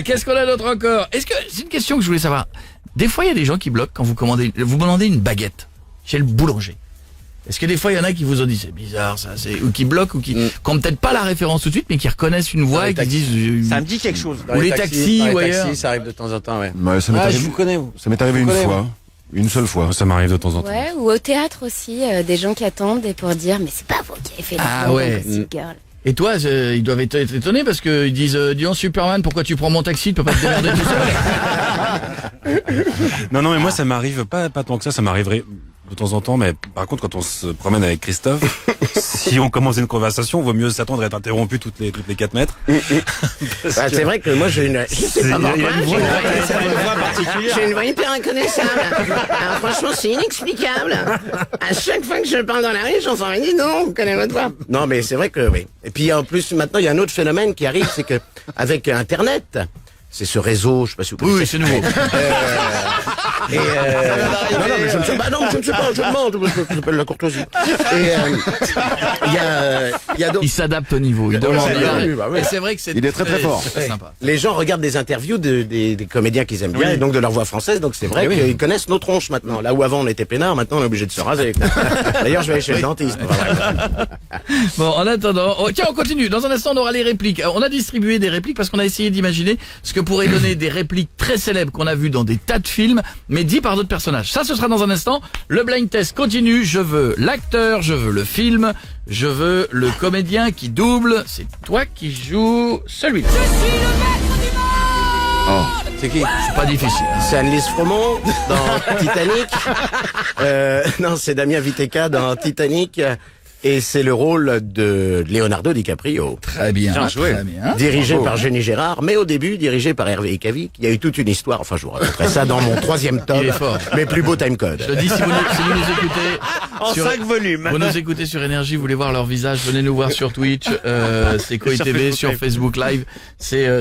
Qu'est-ce qu'on a d'autre encore? C'est une question que je voulais savoir. Des fois, il y a des gens qui bloquent quand vous demandez une baguette chez le boulanger. Est-ce que des fois il y en a qui vous ont dit c'est bizarre ça, ou qui bloquent ou qui n'ont peut-être pas la référence tout de suite mais qui reconnaissent une voix et qui disent ça me dit quelque chose. Ou les taxis ou ailleurs. Ça arrive de temps en temps, ouais. Ça m'est arrivé, je vous connais, vous. Ça m'est arrivé une seule fois. Ça m'arrive de temps en temps. Ouais, ou au théâtre aussi, des gens qui attendent et pour dire mais c'est pas vous qui avez fait la Gossip Girl. Et toi, ils doivent être étonnés parce qu'ils disent dis donc Superman, pourquoi tu prends mon taxi, tu peux pas te démerder tout seul. Non, mais moi ça m'arrive pas tant que ça m'arriverait de temps en temps, mais par contre quand on se promène avec Christophe, si on commence une conversation, vaut mieux s'attendre à être interrompu toutes les 4 mètres. C'est vrai que moi j'ai une voix hyper inconnaissable. Alors franchement c'est inexplicable. À chaque fois que je parle dans la rue, j'en sens dis non, on connaît votre voix. Non mais c'est vrai que oui. Et puis en plus maintenant il y a un autre phénomène qui arrive, c'est que avec Internet, c'est ce réseau, je sais pas si vous connaissez. Oui, c'est nouveau. Non, mais je ne sais pas, je demande, je m'appelle la courtoisie. Et il y a d'autres. Il s'adapte au niveau, il demande. Et c'est vrai que il est très très fort. C'est sympa. Les gens regardent des interviews des comédiens qu'ils aiment bien, et donc de leur voix française, donc c'est vrai qu'ils connaissent nos tronches maintenant. Là où avant on était peinards, maintenant on est obligé de se raser. D'ailleurs, je vais aller chez le dentiste. Bon, en attendant, tiens, on continue. Dans un instant, on aura les répliques. On a distribué des répliques parce qu'on a essayé d'imaginer ce que que pourrait donner des répliques très célèbres qu'on a vues dans des tas de films, mais dit par d'autres personnages. Ça, ce sera dans un instant. Le blind test continue. Je veux l'acteur, je veux le film, je veux le comédien qui double. C'est toi qui joues celui-là. Je suis le maître du monde. C'est qui? C'est pas difficile. C'est Annelise Fromont dans Titanic. Non, c'est Damien Viteka dans Titanic. Et c'est le rôle de Leonardo DiCaprio. Très bien. Bien joué. Très bien. Dirigé Bravo. par Jenny Gérard, mais au début dirigé par Hervé Ecavic. Il y a eu toute une histoire. Enfin, je vous raconterai ça dans mon 3e tome. Il est fort. Mes plus beaux timecode. Je te dis, si vous nous écoutez... En 5 volumes. Vous nous écoutez sur Énergie, vous voulez voir leur visage, venez nous voir sur Twitch, c'est Koé Sur TV, Facebook sur Live. Facebook Live,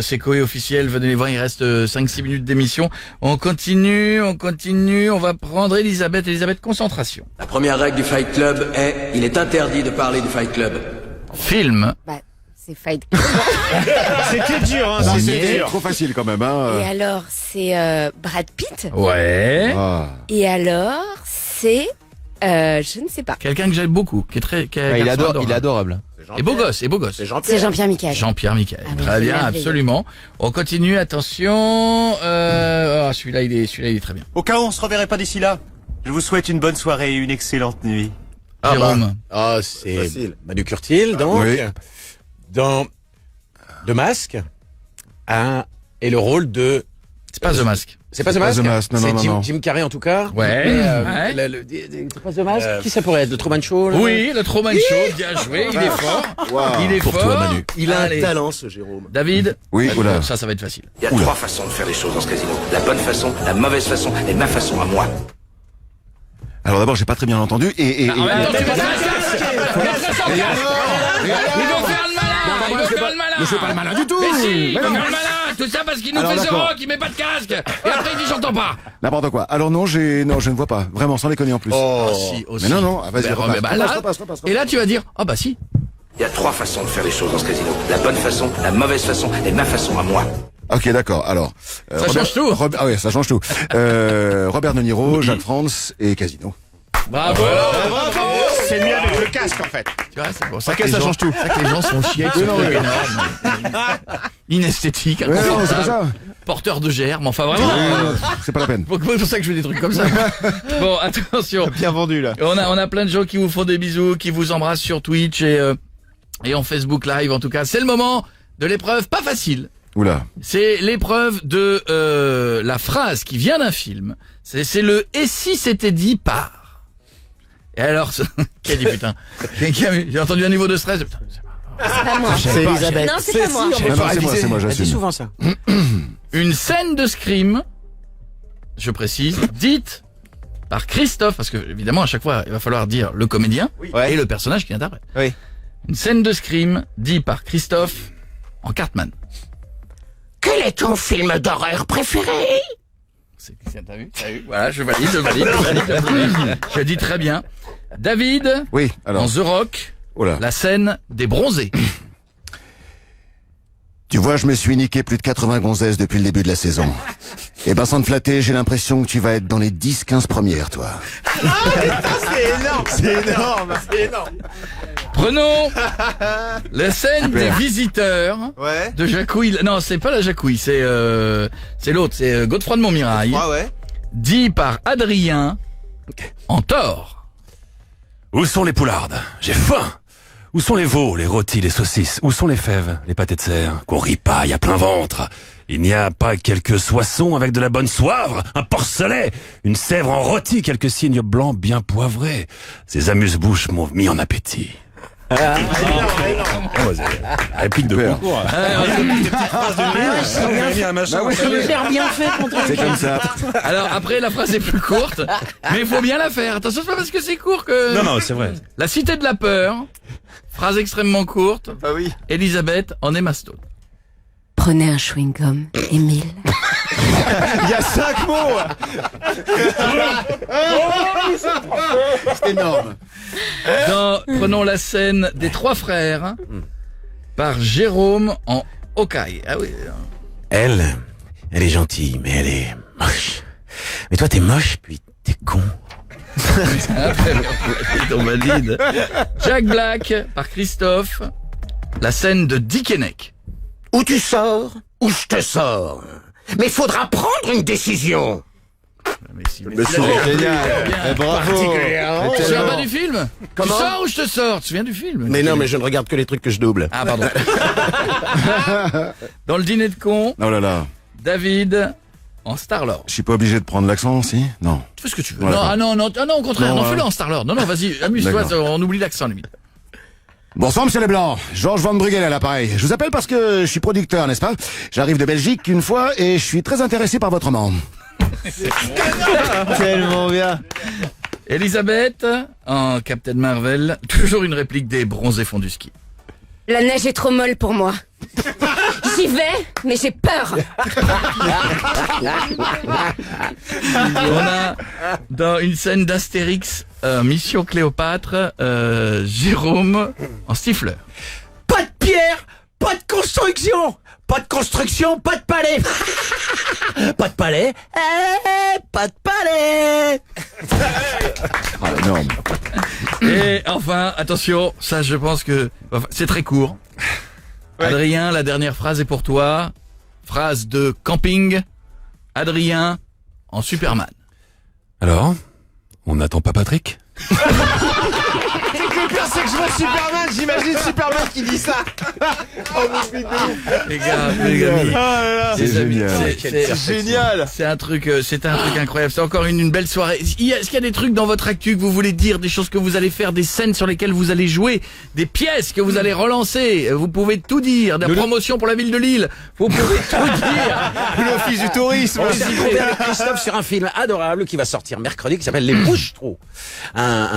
c'est Koé officiel, venez les voir, il reste 5-6 minutes d'émission. On continue, on va prendre Elisabeth, concentration. La première règle du Fight Club est il est interdit de parler du Fight Club. Film. Bah, c'est Fight Club. C'était dur, hein, c'était dur. Trop facile quand même, hein. Et alors, c'est Brad Pitt. Ouais. Ah. Et alors, c'est... je ne sais pas. Quelqu'un que j'aime beaucoup, qui est très... Il est adorable. Et beau gosse. C'est Jean-Pierre. C'est Jean-Pierre Michael. Jean-Pierre Michael. Ah oui, Très c'est bien, merveilleux. absolument. On continue, attention. Celui-là, il est très bien. Au cas où on se reverrait pas d'ici là, je vous souhaite une bonne soirée et une excellente nuit. Jérôme. C'est Facile. Manu Curtil, donc. Oui. Dans The Mask. Et le rôle de... C'est pas The Mask. C'est pas The C'est pas Mask? The Mask, non, C'est non, non. Jim Carrey en tout cas. Ouais. Ouais. C'est pas The Mask? Qui ça pourrait être? Le Truman Show? là? Oui, le Truman Show, bien joué, il est fort. Il est Pour fort. toi, Manu. Il a Allez. un talent, ce Jérôme. David. Oui, oula. Ça va être facile. Il y a trois façons de faire les choses dans ce casino. La bonne façon, la mauvaise façon et ma façon à moi. Alors d'abord, j'ai pas très bien entendu et En même temps, tu vas il veut faire le malin. Mais c'est pas le malin du tout. Mais si, il Mais veut non. faire le malin. Tout ça parce qu'il nous Alors, fait ce d'accord. rock, il met pas de casque. Et après, il dit j'entends pas. N'importe quoi. Alors non, je ne vois pas. Vraiment, sans déconner en plus. Si, aussi. Mais non, ah, vas-y, Ben, repasse, bah, là, repasse. et là, tu vas dire, ah bah si. Il y a trois façons de faire les choses dans ce casino. La bonne façon, la mauvaise façon et ma façon à moi. Ok, d'accord. Alors, Ça change tout. Ah oui, ça change tout. Robert De Niro, Jacques France et Casino. Bravo. C'est mieux avec le casque en fait. Tu vois, c'est pour ça Ok, que les ça gens- change tout. c'est pour ça que les gens sont chiés avec ce non, truc mais- énorme. Inesthétique, Ouais, non, c'est pas inconfortable, ça. porteur de germes, enfin vraiment. C'est pas la peine. C'est pour ça que je fais des trucs comme ça. Bon, attention. Bien vendu là. On a plein de gens qui vous font des bisous, qui vous embrassent sur Twitch et en Facebook Live. En tout cas, c'est le moment de l'épreuve pas facile. Oula. C'est l'épreuve de la phrase qui vient d'un film. C'est le « et si c'était dit par ». Et alors, qui a dit putain? J'ai entendu un niveau de stress. Putain, C'est pas moi. C'est Elisabeth. Non, c'est pas moi. Non, non, c'est moi, Elle dit j'assume. souvent ça. Une scène de Scream, je précise, dite par Christophe, parce que évidemment à chaque fois il va falloir dire le comédien et le personnage qui interprète. Oui. Une scène de Scream dite par Christophe en Cartman. Quel est ton film d'horreur préféré? T'as vu? Voilà, je valide. Je dis très bien. David, Oui, alors. dans The Rock, Oula. la scène des bronzés. Tu vois, je me suis niqué plus de 80 gonzesses depuis le début de la saison. Et ben, sans te flatter, j'ai l'impression que tu vas être dans les 10-15 premières, toi. C'est énorme. Prenons la scène des Super. visiteurs Ouais. de Jacouille. Non, c'est pas la Jacouille, c'est l'autre, c'est Godefroy de Montmirail. Ouais. Dit par Adrien en tort. Où sont les poulardes? J'ai faim. Où sont les veaux, les rôtis, les saucisses? Où sont les fèves, les pâtés de serre? Qu'on ripaille à plein ventre. Il n'y a pas quelques soissons avec de la bonne soivre, un porcelet, une sèvre en rôti, quelques cygnes blancs bien poivrés. Ces amuse-bouches m'ont mis en appétit. Réplique de Super. concours. J'ai bien fait contre C'est comme ça. Alors après la phrase est plus courte, mais il faut bien la faire. Attention, c'est pas parce que c'est court que... Non, non, c'est vrai. La cité de la peur, phrase extrêmement courte. Bah oui. Elisabeth en Emma Stone. Prenez un chewing-gum, Émile. Il y a 5 mots. C'est énorme. Prenons la scène des trois frères par Jérôme en Hawkeye. Ah oui. Elle est gentille, mais elle est moche. Mais toi, t'es moche, puis t'es con. On valide. Jack Black par Christophe. La scène de Dickeneck. Où tu sors, ou je te sors. Mais faudra prendre une décision. C'est génial. Bravo. Tu te souviens pas du film? Comment? Tu sors ou je te sors? Tu te souviens du film? Mais non, mais je ne regarde que les trucs que je double. Ah, pardon. Dans le dîner de con, Oh là là. David en Star-Lord. Je suis pas obligé de prendre l'accent, si? Non. Tu fais ce que tu veux. Voilà. Non, non, au contraire, Non, non, fais-le en Star-Lord. Non, vas-y, amuse-toi, D'accord. on oublie l'accent, limite. Bonsoir, monsieur Leblanc. Georges Van Bruegel à l'appareil. Je vous appelle parce que je suis producteur, n'est-ce pas? J'arrive de Belgique une fois et je suis très intéressé par votre roman. Tellement bien. Elisabeth en Captain Marvel. Toujours une réplique des bronzés fonds du ski. La neige est trop molle pour moi. J'y vais, mais j'ai peur. On a dans une scène d'Astérix, Mission Cléopâtre, Jérôme en stifleur. Pas de pierre, pas de construction. Pas de construction, pas de palais. Pas de palais, pas de palais. Ah, énorme. Et enfin, attention, ça je pense que c'est très court. Adrien, la dernière phrase est pour toi. Phrase de camping. Adrien en Superman. Alors, on n'attend pas Patrick? Le pire, c'est que je vois Superman, j'imagine Superman qui dit ça. Oh mon putain. Les gars, Oh là là. C'est génial. C'est génial. C'est un truc incroyable. C'est encore une belle soirée. Est-ce qu'il y a des trucs dans votre actu que vous voulez dire, des choses que vous allez faire, des scènes sur lesquelles vous allez jouer, des pièces que vous allez relancer? Vous pouvez tout dire. Des promotions pour la ville de Lille. Vous pouvez tout dire. L'office du tourisme. On s'est retrouvé avec Christophe sur un film adorable qui va sortir mercredi qui s'appelle Les Mouches-Trous. Un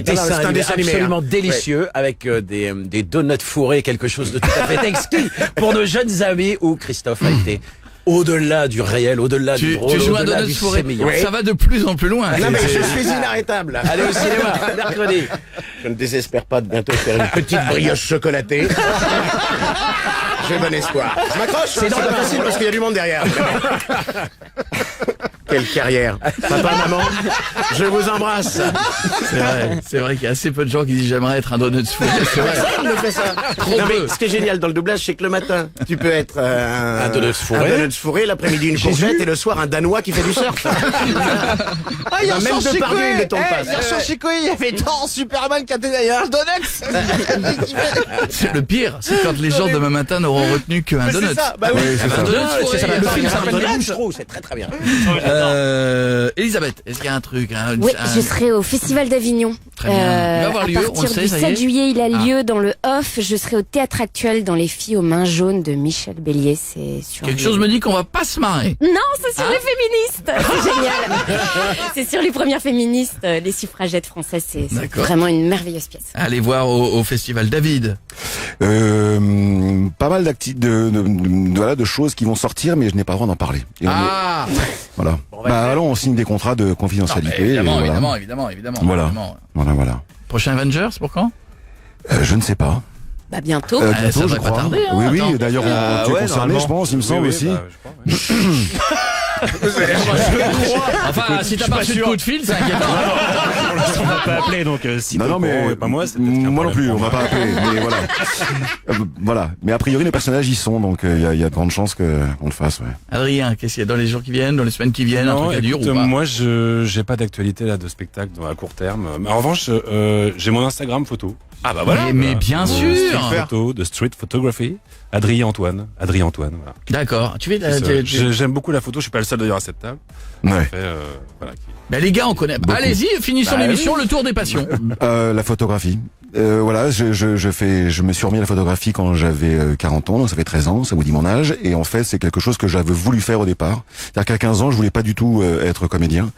dessin absolument délicieux avec des donuts fourrés, quelque chose de tout à fait exquis pour nos jeunes amis où Christophe a été au-delà du réel, au-delà du drôle, Tu joues un au-delà donut du fourré. sémillant. Ça va de plus en plus loin. Non mais je suis inarrêtable. Allez au cinéma, mercredi. Je ne désespère pas de bientôt faire une petite brioche chocolatée. J'ai bon espoir. Je m'accroche, c'est pas facile parce qu'il y a du monde derrière. Quelle carrière. Papa, maman, je vous embrasse. C'est vrai qu'il y a assez peu de gens qui disent j'aimerais être un donut fourré. C'est vrai. Personne ne fait ça. Trop Non, mais peu. ce qui est génial dans le doublage, c'est que le matin, tu peux être un donut fourré. un donut fourré, l'après-midi une courgette et le soir un Danois qui fait du surf. Ah, hier Même soir, de chez Pardieu, Koé. il ne tombe pas. Hier soir, chez Koé, il y avait tant Superman qui a donné un donut. C'est le pire, c'est quand les gens demain matin n'auront retenu qu'un Mais donut. c'est ça, bah oui. Oui, c'est ça. Un donut Ah, fourré. c'est ça, le film s'appelle Les donut. Mouches-Trous, c'est très très bien. Elisabeth, est-ce qu'il y a un truc Oui, je serai au Festival d'Avignon. Très bien. Il va avoir À lieu, on partir le sait, du ça y 7 est. juillet, il a lieu dans le Off. Je serai au Théâtre Actuel dans Les Filles aux mains jaunes de Michel Bélier. C'est sur Quelque les- chose me dit qu'on va pas se marrer. Non, c'est sur les féministes. C'est génial. C'est sur les premières féministes, les suffragettes françaises. C'est D'accord. vraiment une merveilleuse pièce. Allez voir au festival David. Pas mal de choses qui vont sortir, mais je n'ai pas le droit d'en parler. Et Ah, voilà. Alors on signe des contrats de confidentialité. évidemment, et voilà. évidemment. Voilà. évidemment. Voilà. Prochain Avengers, pour quand? Je ne sais pas. Bah bientôt. ça Bientôt, je devrait pas crois. tarder, hein, Oui, attends. oui. D'ailleurs, Ah, tu es ouais, concerné, normalement. je pense, il me semble aussi. Enfin, si t'as pas reçu de coup de fil, c'est inquiétant. On m'a pas appelé, donc si Non, t'es non, au mais courant et pas moi, c'est peut-être qu'un moi non problème plus, on pour m'a moi. pas appelé. Mais voilà. Voilà. Mais a priori, les personnages y sont, donc il y a de grandes chances qu'on le fasse. Ouais. Adrien, qu'est-ce qu'il y a dans les jours qui viennent, dans les semaines qui viennent, un Non, truc à dire écoute, ou pas? moi, j'ai pas d'actualité là de spectacle à court terme. Mais en revanche, j'ai mon Instagram photo. Ah bah voilà. Mais bien sûr. Street photo, de street photography. Adrien Antoine, voilà. D'accord. Tu fais J'aime beaucoup la photo. Je suis pas le seul d'ailleurs à cette table. Ouais. Voilà. Ben les gars, on connaît. Beaucoup. Allez-y, finissons Bah l'émission, le tour des passions. La photographie. Voilà, je me suis remis à la photographie quand j'avais 40 ans, donc ça fait 13 ans, ça vous dit mon âge, et en fait c'est quelque chose que j'avais voulu faire au départ. C'est-à-dire qu'à 15 ans, je voulais pas du tout être comédien,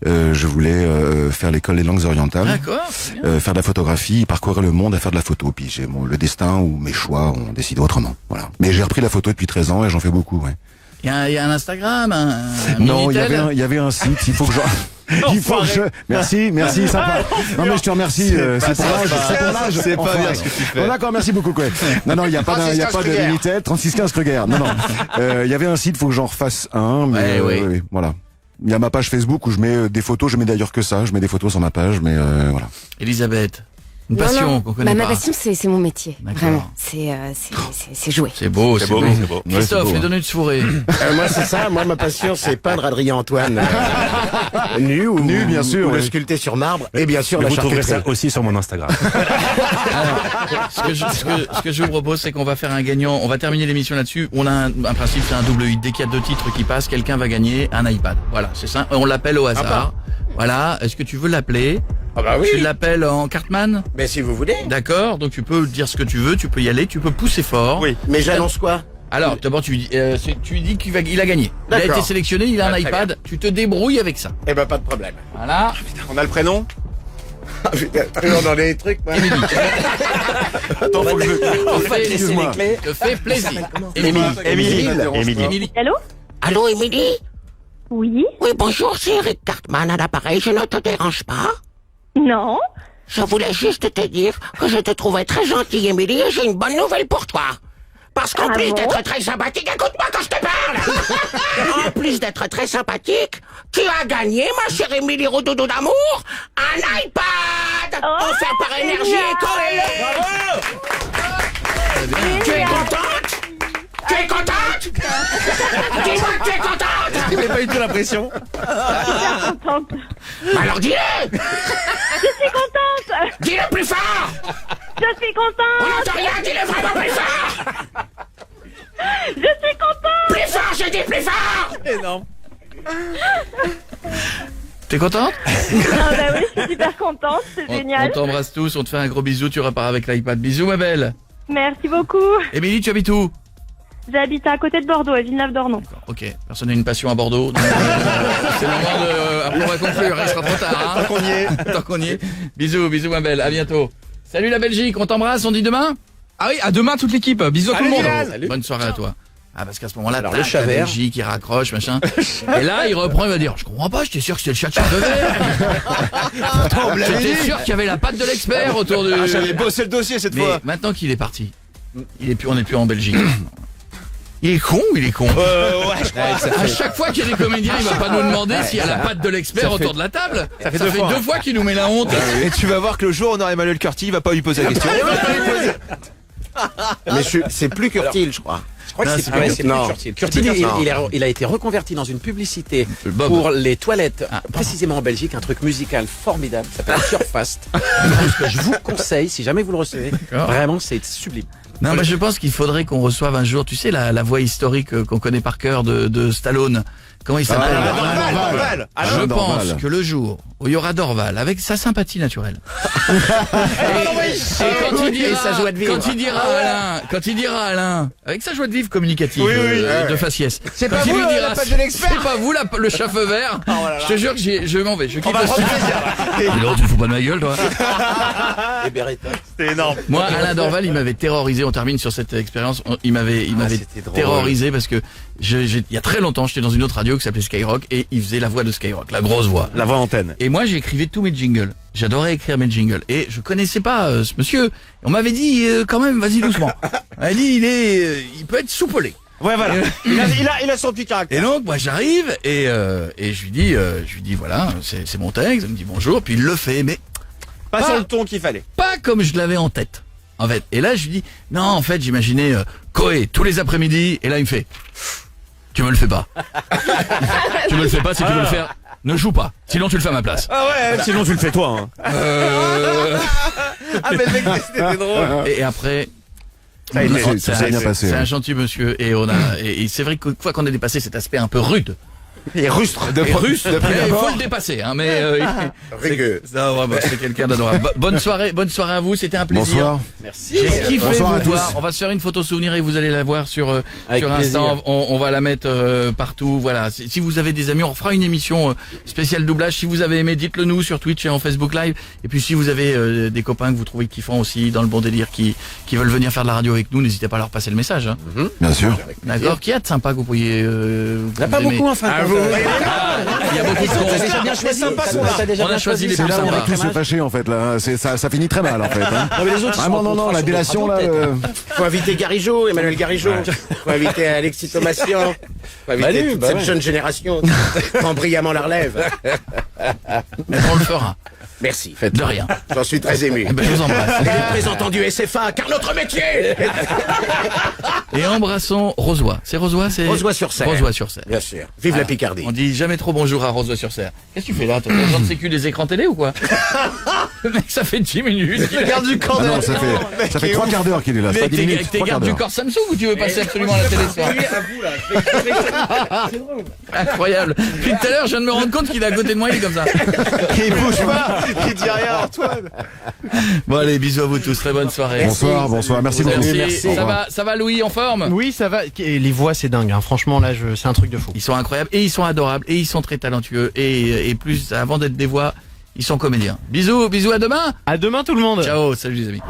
je voulais faire l'école des langues orientales, D'accord. faire de la photographie, parcourir le monde à faire de la photo, puis j'ai le destin ou mes choix ont décidé autrement. Voilà. Mais j'ai repris la photo depuis 13 ans et j'en fais beaucoup, ouais. Il y a un Instagram, un Non, Minitel. il y avait un site, il faut que Merci, sympa. Non mais je te remercie, c'est pour l'âge. C'est pas bien ce que tu fais. Bon, d'accord, merci beaucoup, quoi. Non, il y a pas de Minitel, 3615 Kruger. Non. Il y avait un site, faut que j'en refasse un, mais oui, voilà. Il y a ma page Facebook où je mets des photos, je mets d'ailleurs que ça, je mets des photos sur ma page, mais voilà. Elisabeth, Une passion qu'on connaît Ma pas. passion, c'est mon métier. D'accord. Vraiment. C'est jouer. C'est beau, c'est beau. Christophe, beau, lui donner une soirée. Moi, c'est ça. Moi, ma passion, c'est peindre Adrien Antoine nu ou Nu, bien sûr, ou le oui. sculpter sur marbre. Et bien sûr, Mais la vous trouverez charcuterie. ça aussi sur mon Instagram. Ce que je vous propose, c'est qu'on va faire un gagnant. On va terminer l'émission là-dessus. On a un principe, c'est un double hit. Dès qu'il y a 2 titres qui passent, quelqu'un va gagner un iPad. Voilà, c'est ça. On l'appelle au hasard. Voilà. Est-ce que tu veux l'appeler? Ah bah oui. Tu l'appelles en Cartman? Mais si vous voulez. D'accord. Donc tu peux dire ce que tu veux. Tu peux y aller. Tu peux pousser fort. Oui. Mais j'annonce quoi? Alors, d'abord, tu lui dis qu'il a gagné. Il a D'accord. été sélectionné. Il a un Très iPad. bien. Tu te débrouilles avec ça. Eh ben, pas de problème. Voilà. On a le prénom? On dans les trucs, moi. Attends, faut que Te fais plaisir. Émilie. Allô? Allô, Émilie? Oui? Oui, bonjour, c'est Eric Cartman à l'appareil. Je ne te dérange pas? Non? Je voulais juste te dire que je te trouvais très gentille, Émilie, et j'ai une bonne nouvelle pour toi. Parce qu'en Ah plus bon? d'être très sympathique, écoute-moi quand je te parle. En plus d'être très sympathique, tu as gagné, ma chère Émilie Rododo d'amour, un iPad offert par Énergie génial. Éco. Tu es contente? Tu es contente? Dis-moi que tu es contente? Il met pas du tout la pression. Super contente. Alors dis-le! Je suis contente. Dis-le plus fort! Je suis On contente. n'entend rien, dis-le vraiment plus fort! Je suis contente. Plus fort, je dis plus fort! Énorme. T'es contente? Ah bah oui, je suis super contente. C'est On génial. t'embrasse tous. On te fait un gros bisou. Tu repars avec l'iPad. Bisous, ma belle. Merci beaucoup. Émilie, tu habites où? J'habite à côté de Bordeaux, à Villeneuve-d'Ornon. Ok. Personne n'a une passion à Bordeaux. Donc, c'est le moment de. Après, on va conclure. Il sera trop tard. Hein. Tant qu'on y est. Tant qu'on y est. Bisous, bisous, ma belle. À bientôt. Salut la Belgique. On t'embrasse. On dit demain? Ah oui, à demain toute l'équipe. Bisous à tout le monde. Salut. Bonne soirée à toi. Ah, parce qu'à ce moment-là, Alors, tac, le chat la vert. Belgique, il raccroche, machin. Et là, il reprend, il va dire, je comprends pas, j'étais sûr que c'était le chat de vert. J'étais sûr qu'il y avait la patte de l'expert autour de... Ah, j'avais bossé le dossier cette Mais fois. maintenant qu'il est parti, on n'est plus en Belgique. Il est con ou il est con? Ouais, je crois. À chaque fois qu'il y a des comédiens, il va pas nous demander s'il y a la patte de l'expert autour de la table. Ça fait 2 fois qu'il nous met la honte. Et tu vas voir que le jour où on aura Emmanuel Curti, il va pas lui poser la question. Mais c'est plus Curtil, je crois. Je crois que c'est plus non. Curtil. Curtil, il a été reconverti dans une publicité pour les toilettes, précisément en Belgique, un truc musical formidable, ça s'appelle Surfast. Je vous conseille, si jamais vous le recevez, vraiment c'est sublime. Non, mais je pense qu'il faudrait qu'on reçoive un jour, tu sais, la voix historique qu'on connaît par cœur de Stallone. Comment il s'appelle? Dorval. Je pense que le jour où il y aura Dorval avec sa sympathie naturelle. et quand il dira Alain, avec sa joie de vivre communicative, de faciès. C'est Quand pas il vous, lui dira, la page de l'expert. c'est pas vous le chat feu vert. Je te jure que je m'en vais. Je quitte On va le prendre studio. plaisir. Mais non, tu te fous pas de ma gueule, toi. Et Beretta. C'était énorme. Moi, Alain Dorval, il m'avait terrorisé. On termine sur cette expérience. Il m'avait terrorisé parce que il y a très longtemps, j'étais dans une autre radio qui s'appelait Skyrock et il faisait la voix de Skyrock, la grosse voix. La voix antenne. Et moi, j'écrivais tous mes jingles. J'adorais écrire mes jingles. Et je connaissais pas ce monsieur. On m'avait dit, quand même, vas-y doucement. On m'a dit, il peut être soupolé. Ouais, voilà. Il a son petit caractère. Et donc, moi, j'arrive et je lui dis, voilà, c'est mon texte. Il me dit bonjour, puis il le fait, mais Pas sur le ton qu'il fallait. pas comme je l'avais en tête. En fait. Et là, je lui dis, non, en fait, j'imaginais Koé tous les après-midi. Et là, il me fait, tu me le fais pas. Tu me le fais pas, si tu veux le faire, ne joue pas. Sinon, tu le fais à ma place. Ah ouais, sinon tu le fais toi. Hein. Ah mais mec, c'était drôle. Et après, Ça a été- ça s'est bien passé, c'est ouais. un gentil monsieur et et c'est vrai qu'une fois qu'on a dépassé cet aspect un peu rude. Et rustre. Il faut le dépasser, hein, mais c'est quelqu'un d'adorable. Bonne soirée à vous, c'était un plaisir. Bonsoir. Merci. J'ai kiffé Bonsoir vous à tous. voir. On va se faire une photo souvenir et vous allez la voir sur Avec Insta. plaisir. On va la mettre partout. Voilà. Si vous avez des amis, on fera une émission spéciale doublage. Si vous avez aimé, dites-le nous sur Twitch et en Facebook Live. Et puis si vous avez des copains que vous trouvez kiffants aussi dans le bon délire qui veulent venir faire de la radio avec nous, n'hésitez pas à leur passer le message. Hein. Bien sûr. D'accord. Qui a de sympa que vous pourriez Il n'y a pas beaucoup en fin de compte. Il y a beaucoup de cons. T'as déjà bien choisi. On a choisi les C'est plus là où on va sympas. tous se fâcher en fait là. Ça finit très mal en fait. Hein. Non, mais les autres, ils Vraiment sont en non, contrat la sur délation là. Faut inviter Garigeau, Emmanuel Garigeau. Faut inviter Alexis Thomasian. Faut inviter toute cette jeune génération. Prend brillamment la relève. On le fera. Merci. De rien. J'en suis très ému. Eh ben, je vous embrasse. Les représentants du SFA, car notre métier. Et embrassons Rozoy. C'est Rozoy, c'est Rozoy-sur-Serre. Rozoy-sur-Serre. Bien sûr. Vive la Picardie. On dit jamais trop bonjour à Rozoy-sur-Serre. Qu'est-ce que tu fais là? T'as besoin de sécu des écrans télé ou quoi? Le mec, ça fait 10 minutes. Il garde du corps. Ah non, ça fait 3 quarts d'heure qu'il est là. C'est pas 10 minutes. T'es 3 quarts garde du d'heure. corps Samsung ou tu veux passer absolument à la télé ce soir? Incroyable. Puis tout à l'heure, je viens de me rendre compte qu'il est à côté de moi, il est comme ça. Il bouge pas. Il dit rien, Antoine. Bon allez, bisous à vous tous, très bonne soirée. Bonsoir, merci beaucoup. Merci. Ça va Louis, en forme? Oui, ça va. Et les voix, c'est dingue. Hein. Franchement, là, c'est un truc de fou. Ils sont incroyables et ils sont adorables et ils sont très talentueux et plus, avant d'être des voix, ils sont comédiens. Bisous, à demain. À demain tout le monde. Ciao, salut les amis.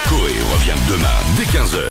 Coé revient demain dès 15h.